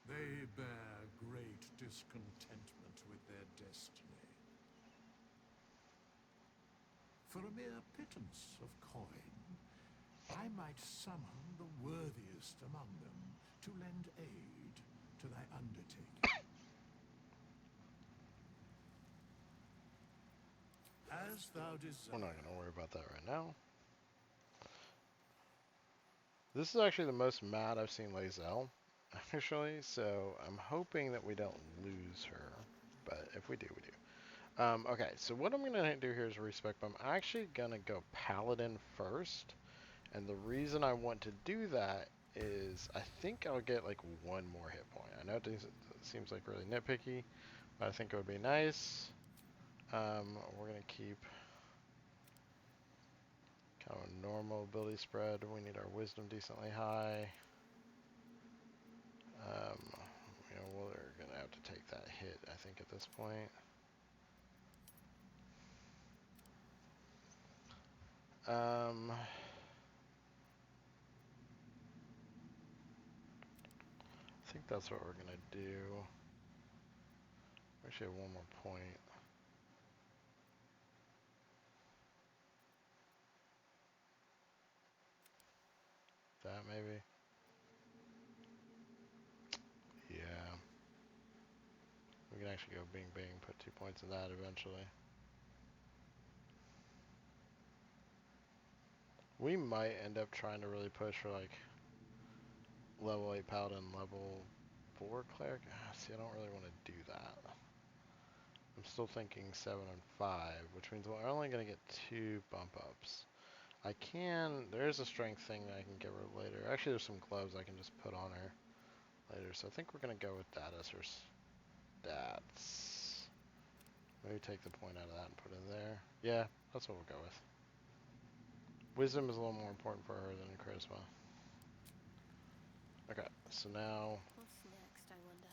They bear great discontentment with their destiny. For a mere pittance of coin, I might summon the worthiest among them to lend aid to thy undertaking. As thou We're not desire. going to worry about that right now. This is actually the most mad I've seen Lae'zel, actually, so I'm hoping that we don't lose her, but if we do, we do. Okay, so what I'm gonna do here is respec, but I'm actually gonna go Paladin first, and the reason I want to do that is I think I'll get like one more hit point. I know it seems like really nitpicky, but I think it would be nice. We're gonna keep kind of a normal ability spread. We need our wisdom decently high. You know, we're gonna have to take that hit, I think, at this point. I think that's what we're gonna do. We actually have one more point. That maybe. Yeah. We can actually go bing bing, put 2 points in that eventually. We might end up trying to really push for like level 8 paladin, level 4 cleric. See, I don't really want to do that. I'm still thinking 7 and 5, which means we're only going to get 2 bump ups. There's a strength thing that I can give her later. Actually, there's some gloves I can just put on her later. So I think we're going to go with that as her stats. Maybe take the point out of that and put it in there. Yeah, that's what we'll go with. Wisdom is a little more important for her than charisma. Okay, so now What's next, I wonder?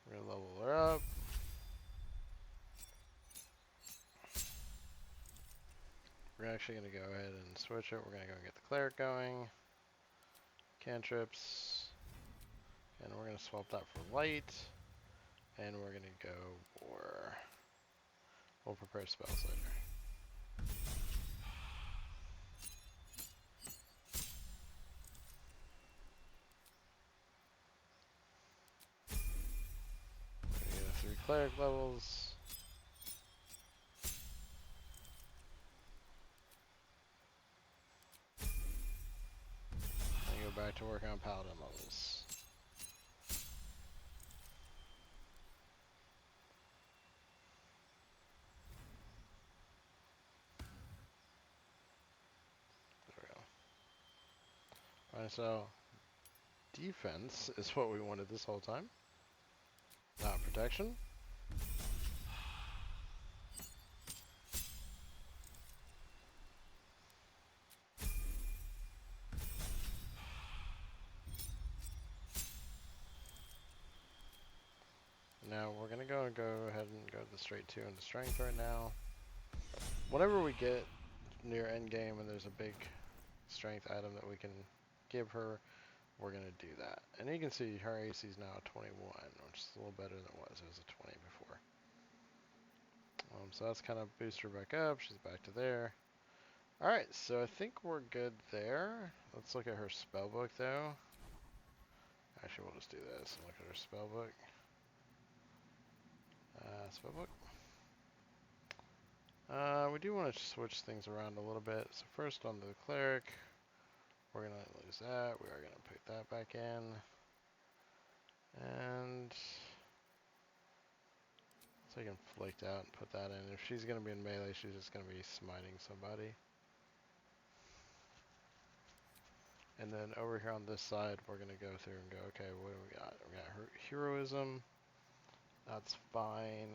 we're going to level her up. We're actually going to go ahead and switch it. We're going to go get the cleric going. Cantrips. And we're going to swap that for light. And we're going to go for... We'll prepare spells later. We get 3 cleric levels. And go back to working on paladin levels. There we go. Alright, so defense is what we wanted this whole time. Not protection. Now we're gonna go ahead and go to the straight 2 into strength right now. Whenever we get near end game and there's a big strength item that we can give her, we're gonna do that. And you can see her AC is now 21, which is a little better than it was. It was a 20 before. So that's kind of boost her back up. She's back to there. Alright, so I think we're good there. Let's look at her spellbook though. Actually, we'll just do this and look at her spellbook. Spellbook. We do want to switch things around a little bit. So first on the cleric, we're going to lose that. We are going to put that back in. And so I can flake out and put that in. If she's going to be in melee, she's just going to be smiting somebody. And then over here on this side, we're going to go through and go, okay, what do we got? We got her heroism. That's fine.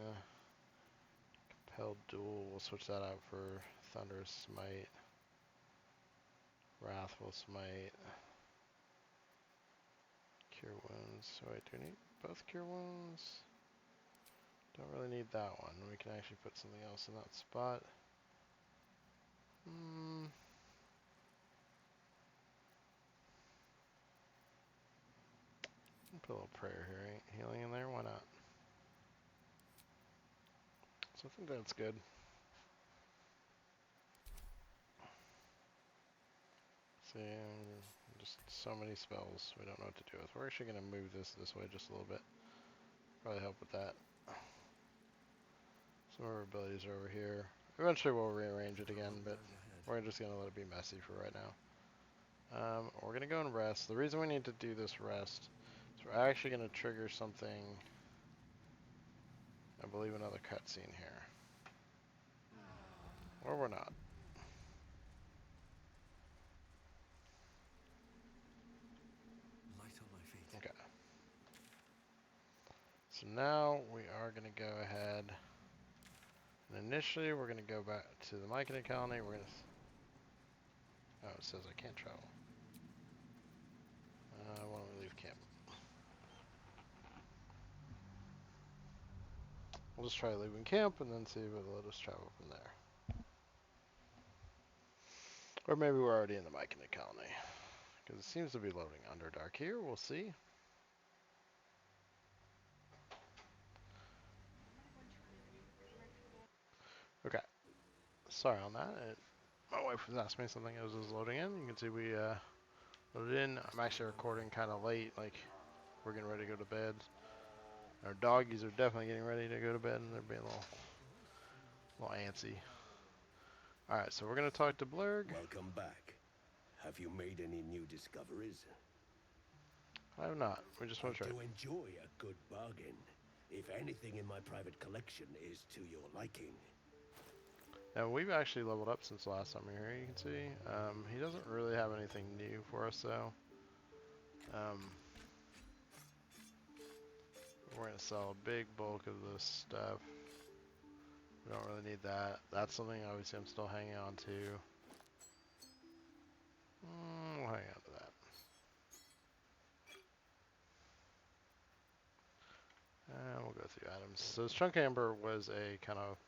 Compelled duel, we'll switch that out for thunderous smite. Wrathful smite. Cure wounds. So wait, do we need both cure wounds? Don't really need that one. We can actually put something else in that spot. Put a little prayer here, healing in there, why not? So I think that's good. See, just so many spells we don't know what to do with. We're actually going to move this way just a little bit. Probably help with that. Some of our abilities are over here. Eventually we'll rearrange it again, but we're just going to let it be messy for right now. We're going to go and rest. The reason we need to do this rest So we're actually going to trigger something, I believe another cutscene here. Or we're not. Light on my feet. Okay. So now we are going to go ahead, and initially we're going to go back to the Myconid colony. We're going to... Oh, it says I can't travel. Why don't we leave camp? We'll just try leaving camp and then see if it'll let us travel from there. Or maybe we're already in the Myconid colony. Because it seems to be loading Underdark here. We'll see. Okay. Sorry on that. My wife was asking me something as it was loading in. You can see we loaded in. I'm actually recording kind of late. Like, we're getting ready to go to bed. Our doggies are definitely getting ready to go to bed, and they're being a little antsy. Alright, so we're going to talk to Blurg. Welcome back. Have you made any new discoveries? I have not. We just want to I trade. do enjoy a good bargain. If anything in my private collection is to your liking. Now, we've actually leveled up since the last time we were here, you can see. He doesn't really have anything new for us, though. We're going to sell a big bulk of this stuff. We don't really need that. That's something obviously I'm still hanging on to. We'll hang on to that. And we'll go through items. So this chunk amber was a kind of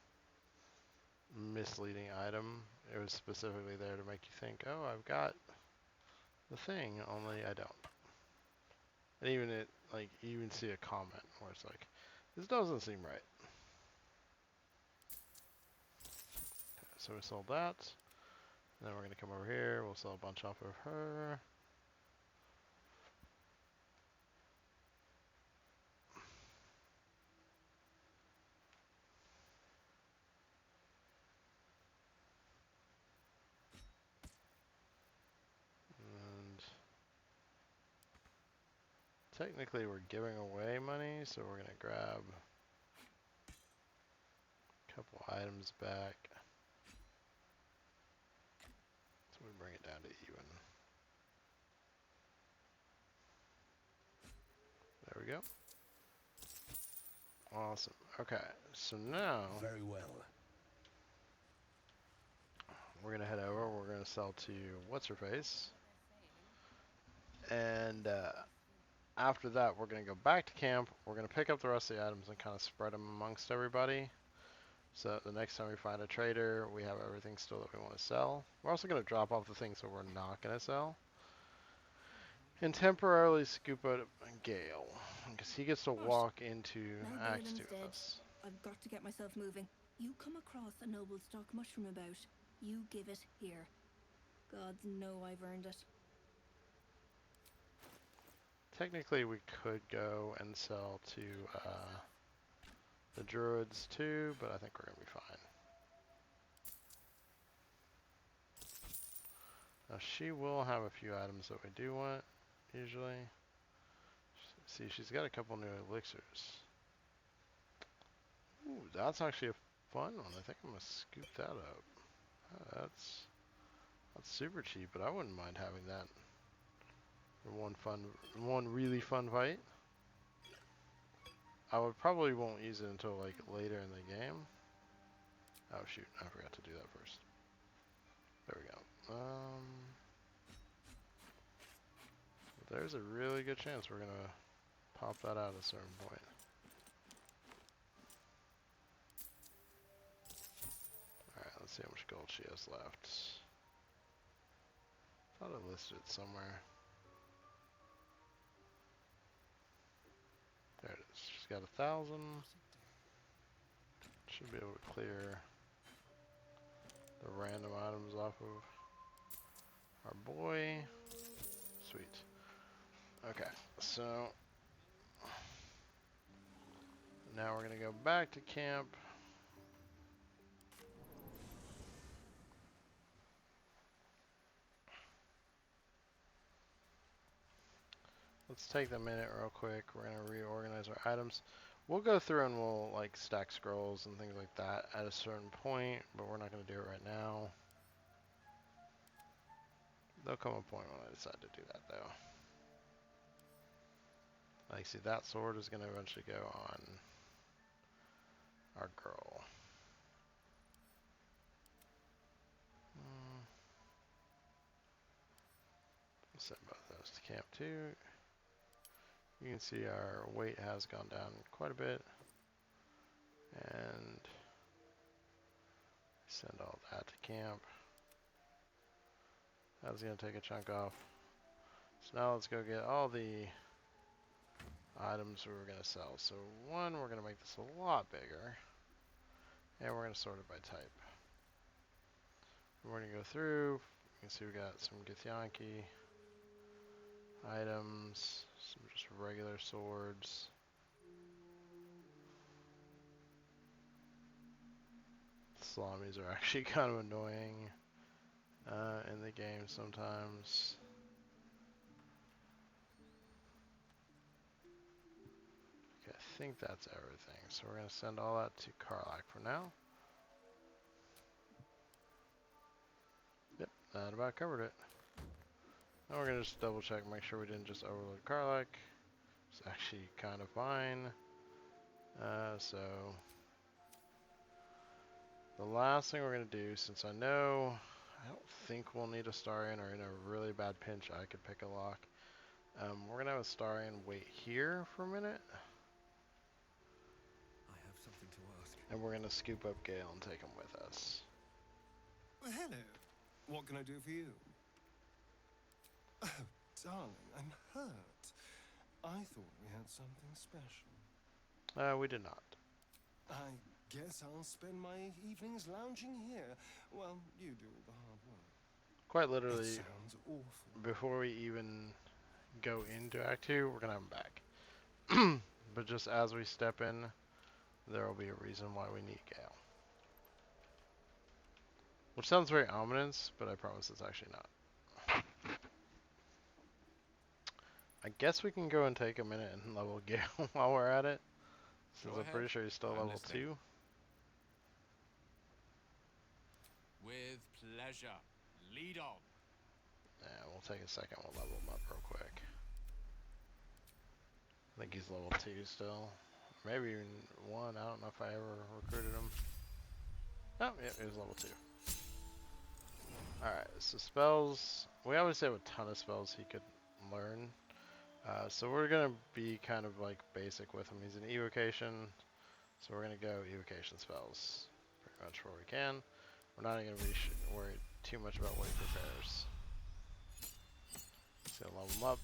misleading item. It was specifically there to make you think, oh, I've got the thing, only I don't. And even you even see a comment where it's like, this doesn't seem right. Okay, so we sold that. And then we're going to come over here. We'll sell a bunch off of her. And technically we're giving away money, so we're going to grab a couple items back. So we bring it down to even. There we go. Awesome. Okay, so now Very well. we're going to head over. We're going to sell to What's-Her-Face. And after that, we're going to go back to camp. We're going to pick up the rest of the items and kind of spread them amongst everybody. So the next time we find a trader, we have everything still that we want to sell. We're also going to drop off the things that we're not going to sell. And temporarily scoop out Gale, because he gets to walk into Now Act 2 Balin's with dead. us. I've got to get myself moving. You come across a noble stock mushroom about. You give it here. Gods know I've earned it. Technically, we could go and sell to the druids too, but I think we're going to be fine. Now, she will have a few items that we do want, usually. See, she's got a couple new elixirs. Ooh, that's actually a fun one. I think I'm going to scoop that up. That's super cheap, but I wouldn't mind having that for one really fun fight. I probably won't use it until like later in the game. Oh shoot, I forgot to do that first. There we go. There's a really good chance we're gonna pop that out at a certain point. Alright, let's see how much gold she has left. Thought I listed it somewhere. There it is. She's got 1,000. Should be able to clear the random items off of our boy. Sweet. Okay, so now we're gonna go back to camp. let's take the minute real quick. We're gonna reorganize our items. We'll go through and we'll like stack scrolls and things like that at a certain point, but we're not gonna do it right now. There'll come a point when I decide to do that though. Like, see, that sword is gonna eventually go on our girl. Send both those to camp too. You can see our weight has gone down quite a bit. And send all that to camp. That's going to take a chunk off. So now let's go get all the items we were going to sell. So one, we're going to make this a lot bigger. And we're going to sort it by type. We're going to go through. You can see we got some Githyanki items, some just regular swords. Salamis are actually kind of annoying in the game sometimes. Okay, I think that's everything. So we're going to send all that to Karlak for now. Yep, that about covered it. Now we're going to just double check, make sure we didn't just overload Karlak. It's actually kind of fine. So the last thing we're going to do, since I know I don't think we'll need a Starian, or in a really bad pinch I could pick a lock. We're going to have a Starian wait here for a minute. I have something to ask. And we're going to scoop up Gale and take him with us. Well, hello. What can I do for you? Oh, darling, I'm hurt. I thought we had something special. We did not. I guess I'll spend my evenings lounging here while you do all the hard work. Quite It literally, sounds awful. before we even go into Act 2, we're going to have him back. But just as we step in, there will be a reason why we need Gale. Which sounds very ominous, but I promise it's actually not. I guess we can go and take a minute and level Gale while we're at it. Since Go I'm pretty ahead. sure he's still I'm level listening. 2. With pleasure. Lead on. Yeah, we'll take a second. We'll level him up real quick. I think he's level 2 still. Maybe even 1. I don't know if I ever recruited him. Oh, yeah, he was level 2. Alright, so spells. We obviously have a ton of spells he could learn. So we're going to be kind of like basic with him. He's an evocation. So we're going to go evocation spells pretty much where we can. We're not going to be worried too much about what he prepares. So level him up.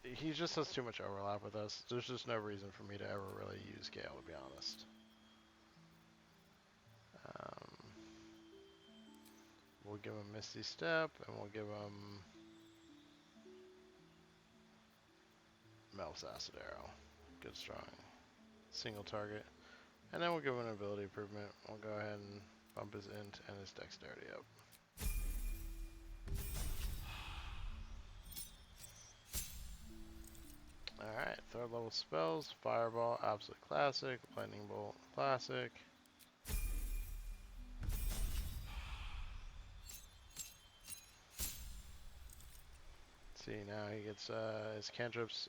He just has too much overlap with us. There's just no reason for me to ever really use Gale, to be honest. We'll give him Misty Step, and we'll give him Mel's Acid Arrow. Good strong. Single target. And then we'll give him an ability improvement. We'll go ahead and bump his int and his dexterity up. Alright, third level spells. Fireball, absolute classic. Lightning Bolt, classic. See, now he gets his cantrips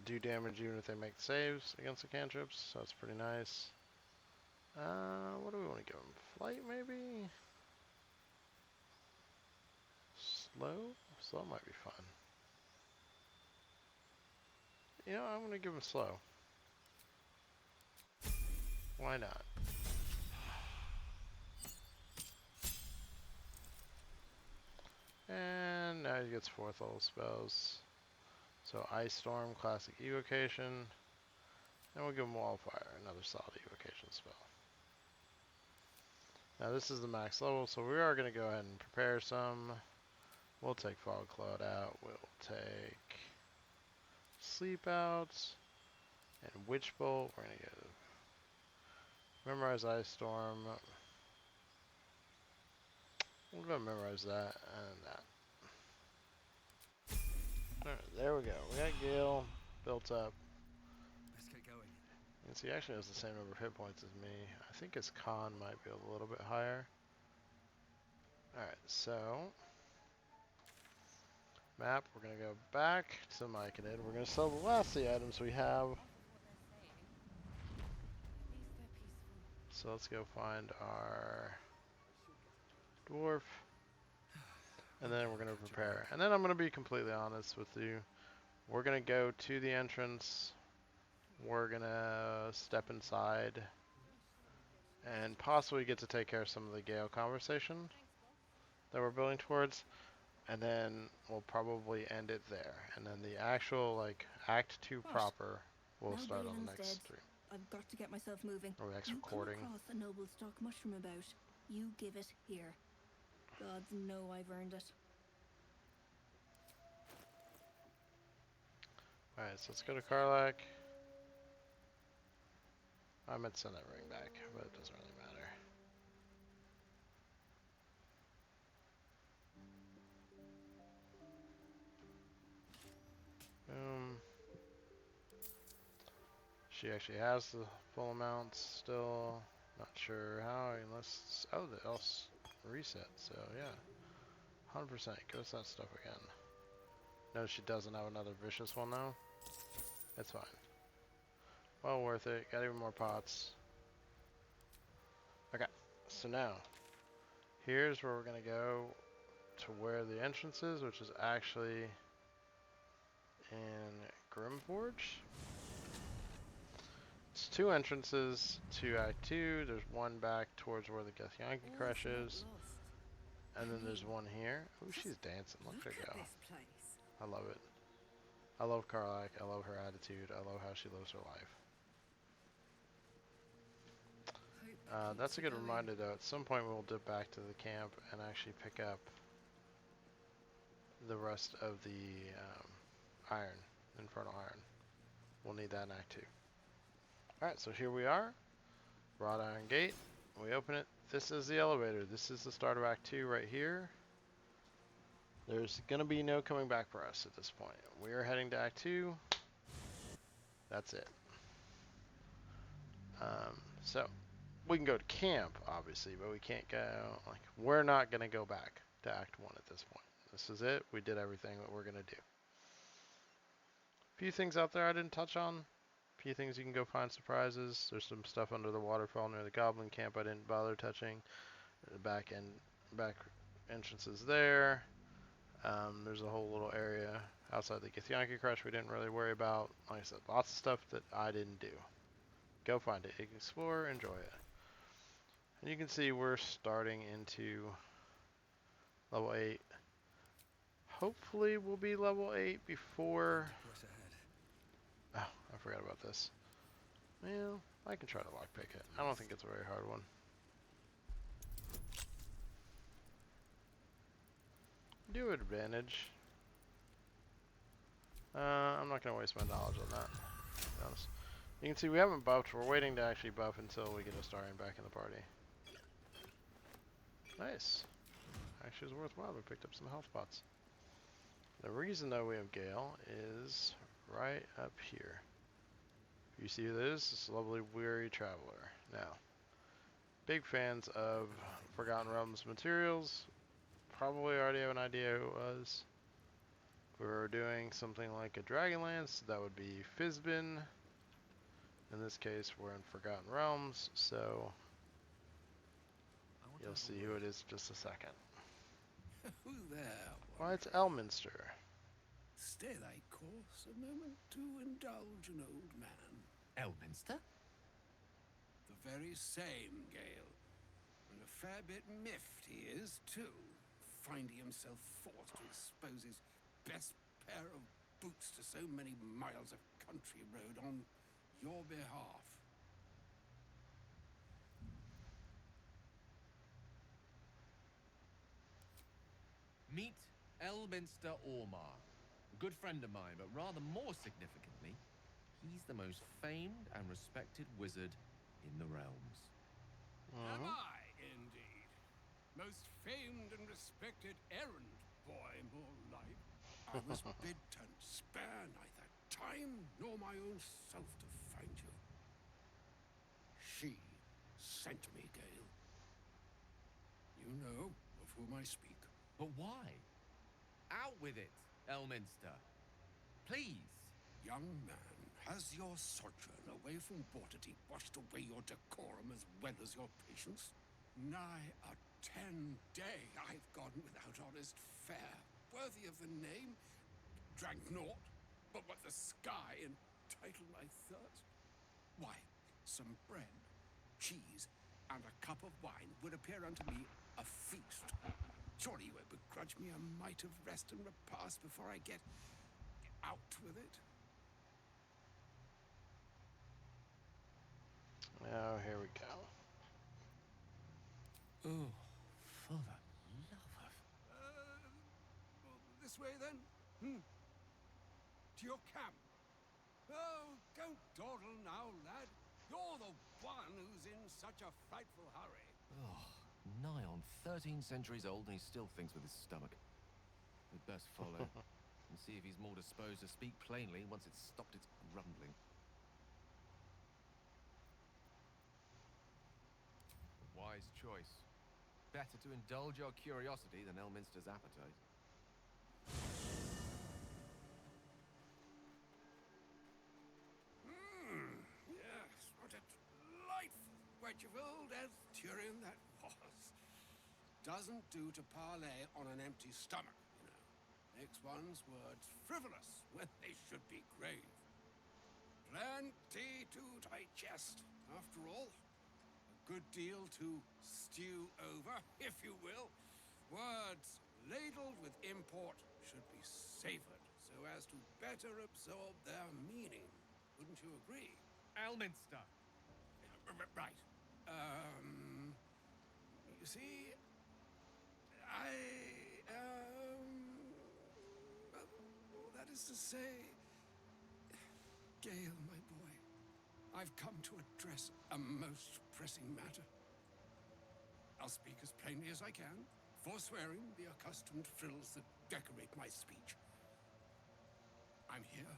do damage even if they make saves against the cantrips, so that's pretty nice. What do we want to give him? Flight, maybe? Slow? Slow might be fun. You know, I'm going to give him slow. Why not? And now he gets 4th level spells. So Ice Storm, classic evocation. And we'll give him Wildfire, another solid evocation spell. Now this is the max level, so we are going to go ahead and prepare some. We'll take Fog Cloud out. We'll take Sleep out. And Witch Bolt. We're going to get Memorize Ice Storm. We'll go memorize that and that. Alright, there we go. We got Gale built up. Let's get going. You can see he actually has the same number of hit points as me. I think his con might be a little bit higher. Alright, so map, we're gonna go back to Myconid. We're gonna sell the last of the items we have. So let's go find our dwarf. And then we're gonna prepare. And then I'm gonna be completely honest with you. We're gonna go to the entrance. We're gonna step inside and possibly get to take care of some of the Gale conversation that we're building towards. And then we'll probably end it there. And then the actual, like, Act 2 What? proper will Now start on the Balin's next dead. stream. I've got to get myself moving. Or the next You recording. come across a noble stock mushroom about. You give it here. Gods know I've earned it. Alright, so let's go to Karlak. I meant to send that ring back, but it doesn't really matter. Boom. She actually has the full amount still. Not sure how, unless... Oh, the else reset, so yeah. 100% goes that stuff again. No, she doesn't have another vicious one though. It's fine. Well worth it. Got even more pots. Okay, so now here's where we're gonna go to where the entrance is, which is actually in Grimforge. It's 2 entrances to Act 2. There's one back towards where the Githyanki Creche is. And then there's one here. Ooh, she's dancing. Look at her go. I love it. I love Karlak. I love her attitude. I love how she lives her life. That's a good reminder though. At some point we'll dip back to the camp and actually pick up the rest of the iron, Infernal Iron. We'll need that in Act 2. Alright, so here we are. Wrought iron gate. We open it. This is the elevator. This is the start of Act 2 right here. There's going to be no coming back for us at this point. We are heading to Act 2. That's it. So, we can go to camp, obviously, but we can't go... Like, we're not going to go back to Act 1 at this point. This is it. We did everything that we're going to do. A few things out there I didn't touch on. A few things you can go find surprises. There's some stuff under the waterfall near the goblin camp I didn't bother touching. The back entrances there. There's a whole little area outside the Githyanki Creche we didn't really worry about. Like I said, lots of stuff that I didn't do. Go find it, explore, enjoy it. And you can see we're starting into level 8. Hopefully we'll be level 8 before... Oh, I forgot about this. Well, I can try to lockpick it. I don't think it's a very hard one. Do advantage. I'm not going to waste my knowledge on that, to be honest. You can see we haven't buffed. We're waiting to actually buff until we get Astarion back in the party. Nice. Actually, it's worthwhile. We picked up some health pots. The reason, though, we have Gale is right up here. You see who this is? This lovely Weary Traveler. Now, big fans of Forgotten Realms materials. Probably already have an idea who it was. If we were doing something like a Dragonlance, that would be Fizbin. In this case, we're in Forgotten Realms, so you'll see who it is in just a second. Who there? Why, it's Elminster. Stay thy course a moment to indulge an old man. Elminster? The very same, Gale. And a fair bit miffed he is, too, finding himself forced to expose his best pair of boots to so many miles of country road on your behalf. Meet Elminster Ormar. A good friend of mine, but rather more significantly, he's the most famed and respected wizard in the realms. Am I, indeed? most famed and respected errand boy, more like. I was bid to spare neither time nor my own self to find you. She sent me, Gale. You know of whom I speak. But why? Out with it, Elminster. Please. Young man, has your sojourn away from Waterdeep washed away your decorum as well as your patience? Nigh a 10-day I've gone without honest fare, worthy of the name. Drank naught but what the sky entitled my thirst. Why, some bread, cheese, and a cup of wine would appear unto me a feast. Surely you would begrudge me a mite of rest and repast before I get out with it? Oh, here we go. Oh, for the love of... Well, this way then? To your camp. Oh, don't dawdle now, lad. You're the one who's in such a frightful hurry. Oh, nigh on 13 centuries old and he still thinks with his stomach. We'd best follow and see if he's more disposed to speak plainly once it's stopped its grumbling. A wise choice. Better to indulge your curiosity than Elminster's appetite. Yes, what a delightful wedge of old Arthurian that was. Doesn't do to parley on an empty stomach, you know. Makes one's words frivolous when they should be grave. Plenty to digest, after all. A good deal to stew over, if you will. Words ladled with import should be savored so as to better absorb their meaning. Wouldn't you agree? Elminster! Right. You see, well, that is to say, Gale, my boy, I've come to address a most pressing matter. I'll speak as plainly as I can, forswearing the accustomed frills that decorate my speech. I'm here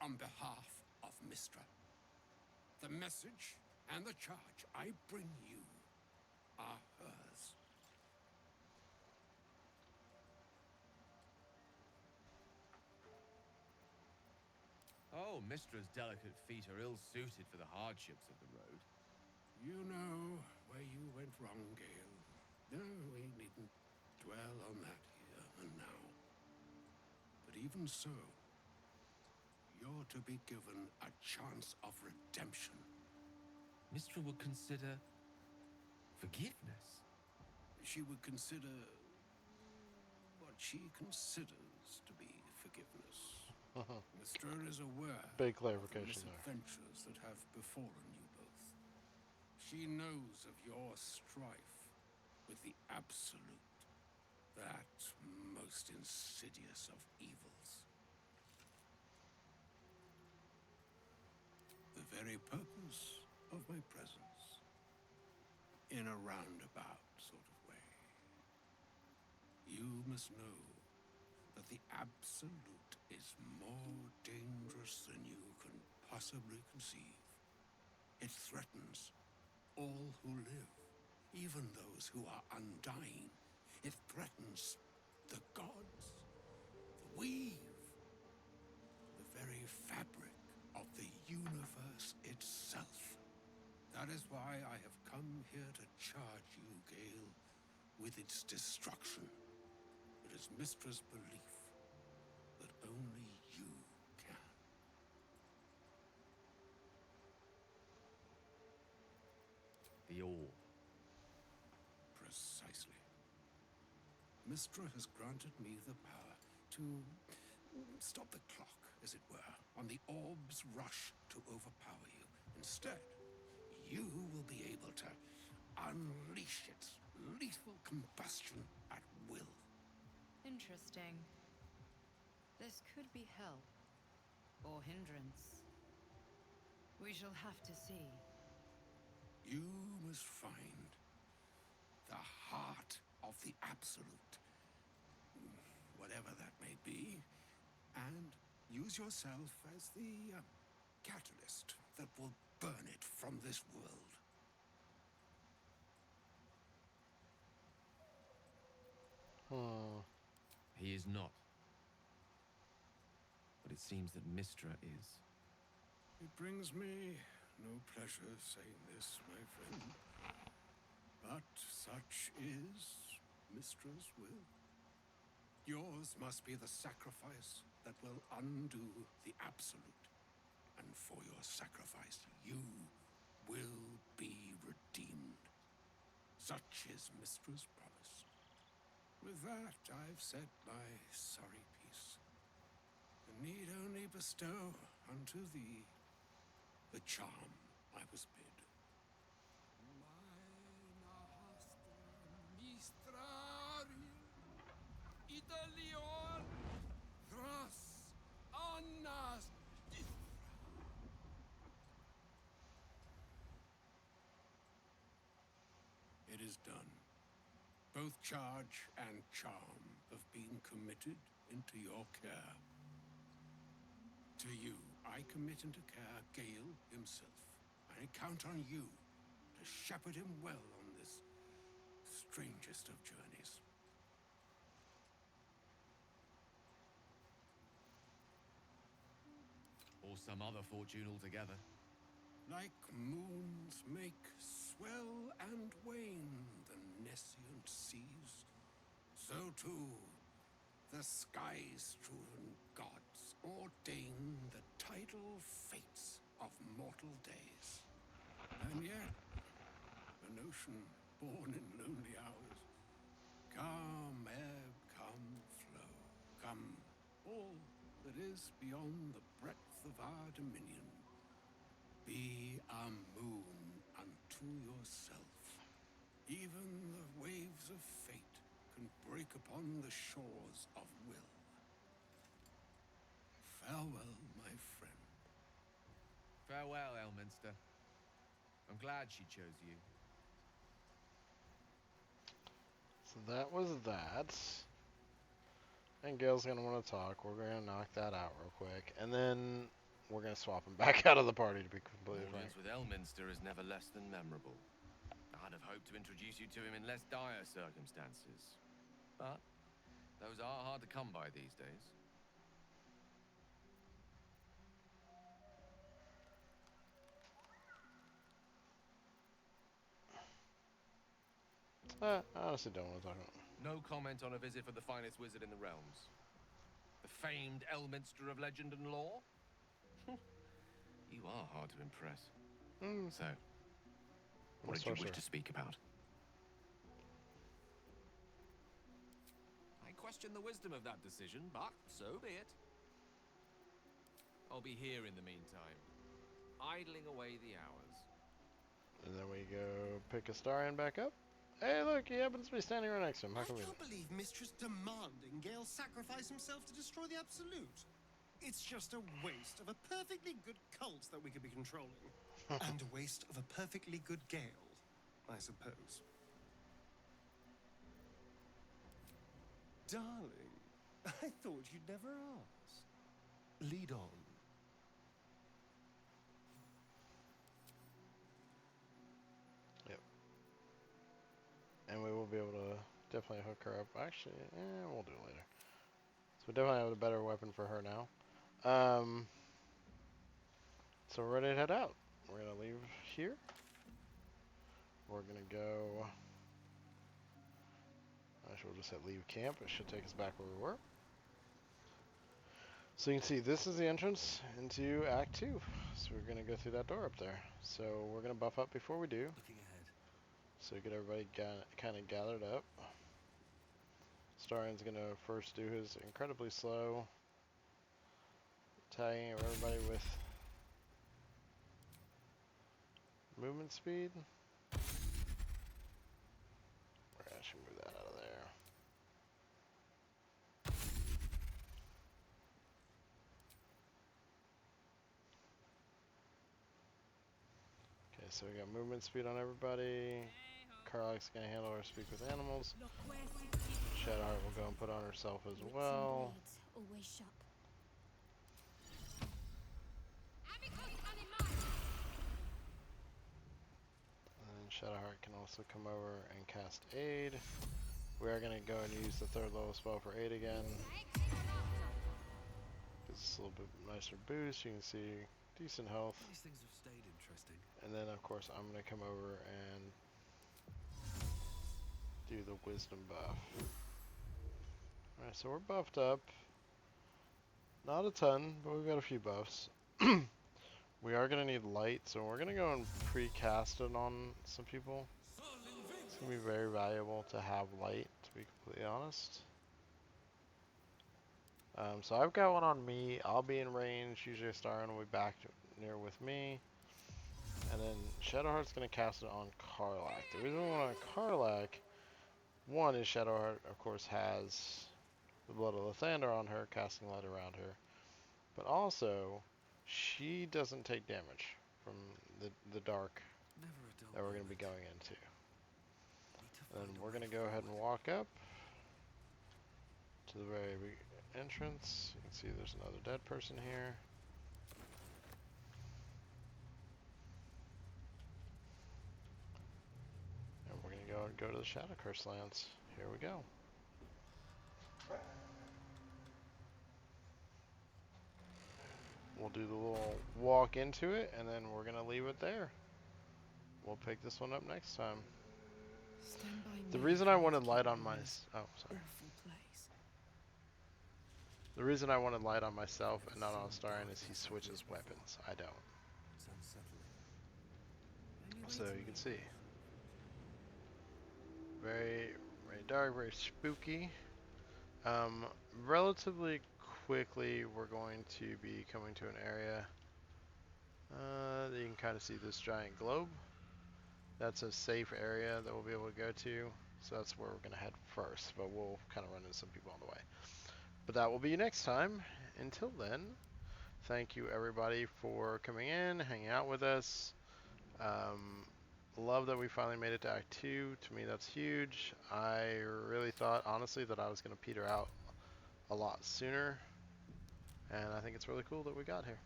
on behalf of Mystra. The message and the charge I bring you are hers. Oh, Mistra's delicate feet are ill-suited for the hardships of the road. You know where you went wrong, Gale. No, we needn't dwell on that here and now. But even so, you're to be given a chance of redemption. Mistra would consider... forgiveness? She would consider what she considers to be forgiveness. Mystra is aware Big of the clarification there. misadventures that have befallen you both. She knows of your strife with the Absolute, that most insidious of evils. The very purpose of my presence, in a roundabout sort of way. You must know that the Absolute is more dangerous than you can possibly conceive. It threatens all who live, even those who are undying. It threatens the gods, the weave, the very fabric of the universe itself. That is why I have come here to charge you, Gale, with its destruction. It is Mistra's belief that only you can. The orb. Precisely. Mistra has granted me the power to stop the clock, as it were, on the orb's rush to overpower you. Instead, you will be able to unleash its lethal combustion at will. Interesting. This could be help. Or hindrance. We shall have to see. You must find the heart of the absolute, whatever that may be, and use yourself as the catalyst that will burn it from this world. He is not. But it seems that Mistra is. It brings me no pleasure saying this, my friend, but such is Mistra's will. Yours must be the sacrifice that will undo the absolute, and for your sacrifice you will be redeemed. Such is Mistra's promise. With that, I've said my sorry piece, and need only bestow unto thee the charm I was bid. It is done. Both charge and charm have been committed into your care. To you, I commit into care Gale himself. I count on you to shepherd him well on this strangest of journeys. Or some other fortune altogether. Like moons make swell and wane the nescient seas, so too the sky-strewn gods ordain the tidal fates of mortal days. And yet, an ocean born in lonely hours, come ebb, come flow, come all that is beyond the breadth of our dominion. Be a moon unto yourself. Even the waves of fate can break upon the shores of will. Farewell, my friend. Farewell, Elminster. I'm glad she chose you. So that was that. And Gale's gonna want to talk. We're gonna knock that out real quick, and then we're gonna swap him back out of the party. To be completely frank. Audience with Elminster is never less than memorable. I'd have hoped to introduce you to him in less dire circumstances, but those are hard to come by these days. I honestly don't want to talk about it. No comment on a visit for the finest wizard in the realms. The famed Elminster of legend and lore? You are hard to impress. So, what did you wish to speak about? I question the wisdom of that decision, but so be it. I'll be here in the meantime, idling away the hours. And then we go pick Astarion back up. Hey, look, he happens to be standing right next to him. How I come we can't believe Mistress demanding Gale sacrifice himself to destroy the Absolute. It's just a waste of a perfectly good cult that we could be controlling. And a waste of a perfectly good Gale, I suppose. Darling, I thought you'd never ask. Lead on. Yep. And we will be able to definitely hook her up. Actually, we'll do it later. So we definitely have a better weapon for her now. So we're ready to head out. We're going to leave here. We're going to go... Actually, we'll just hit leave camp. It should take us back where we were. So you can see this is the entrance into Act 2. So we're going to go through that door up there. So we're going to buff up before we do. Looking ahead. So get everybody kind of gathered up. Starion's going to first do his incredibly slow tagging of everybody with movement speed. We're going to move that out of there. Okay, so we got movement speed on everybody. Carlack's gonna handle or speak with animals. Shadowheart will go and put on herself as well. Always sharp. And then Shadowheart can also come over and cast Aid. We are going to go and use the 3rd level spell for Aid again. It's a little bit nicer boost. You can see decent health. These things have stayed interesting. And then, of course, I'm going to come over and do the Wisdom buff. Alright, so we're buffed up. Not a ton, but we've got a few buffs. We are going to need light, so we're going to go and pre-cast it on some people. It's going to be very valuable to have light, to be completely honest. So I've got one on me. I'll be in range. Usually a star will be back near with me. And then Shadowheart's going to cast it on Carlack. The reason we want on Carlack, one is Shadowheart, of course, has the Blood of Lathander on her, casting light around her. But also, she doesn't take damage from the dark that we're going to be going into. And then we're going to go ahead and walk up to the very entrance. You can see there's another dead person here. And we're going to go to the Shadow Curse lands. Here we go. We'll do the little walk into it, and then we're going to leave it there. We'll pick this one up next time. The reason I wanted light on my... Oh, sorry. The reason I wanted light on myself and not on Astarion is he switches weapons. I don't. So you can see. Very, very dark, very spooky. Relatively quickly, we're going to be coming to an area. You can kind of see this giant globe. That's a safe area that we'll be able to go to. So that's where we're going to head first. But we'll kind of run into some people on the way. But that will be next time. Until then, thank you everybody for coming in, hanging out with us. Love that we finally made it to Act 2. To me, that's huge. I really thought, honestly, that I was going to peter out a lot sooner. And I think it's really cool that we got here.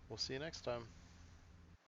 We'll see you next time.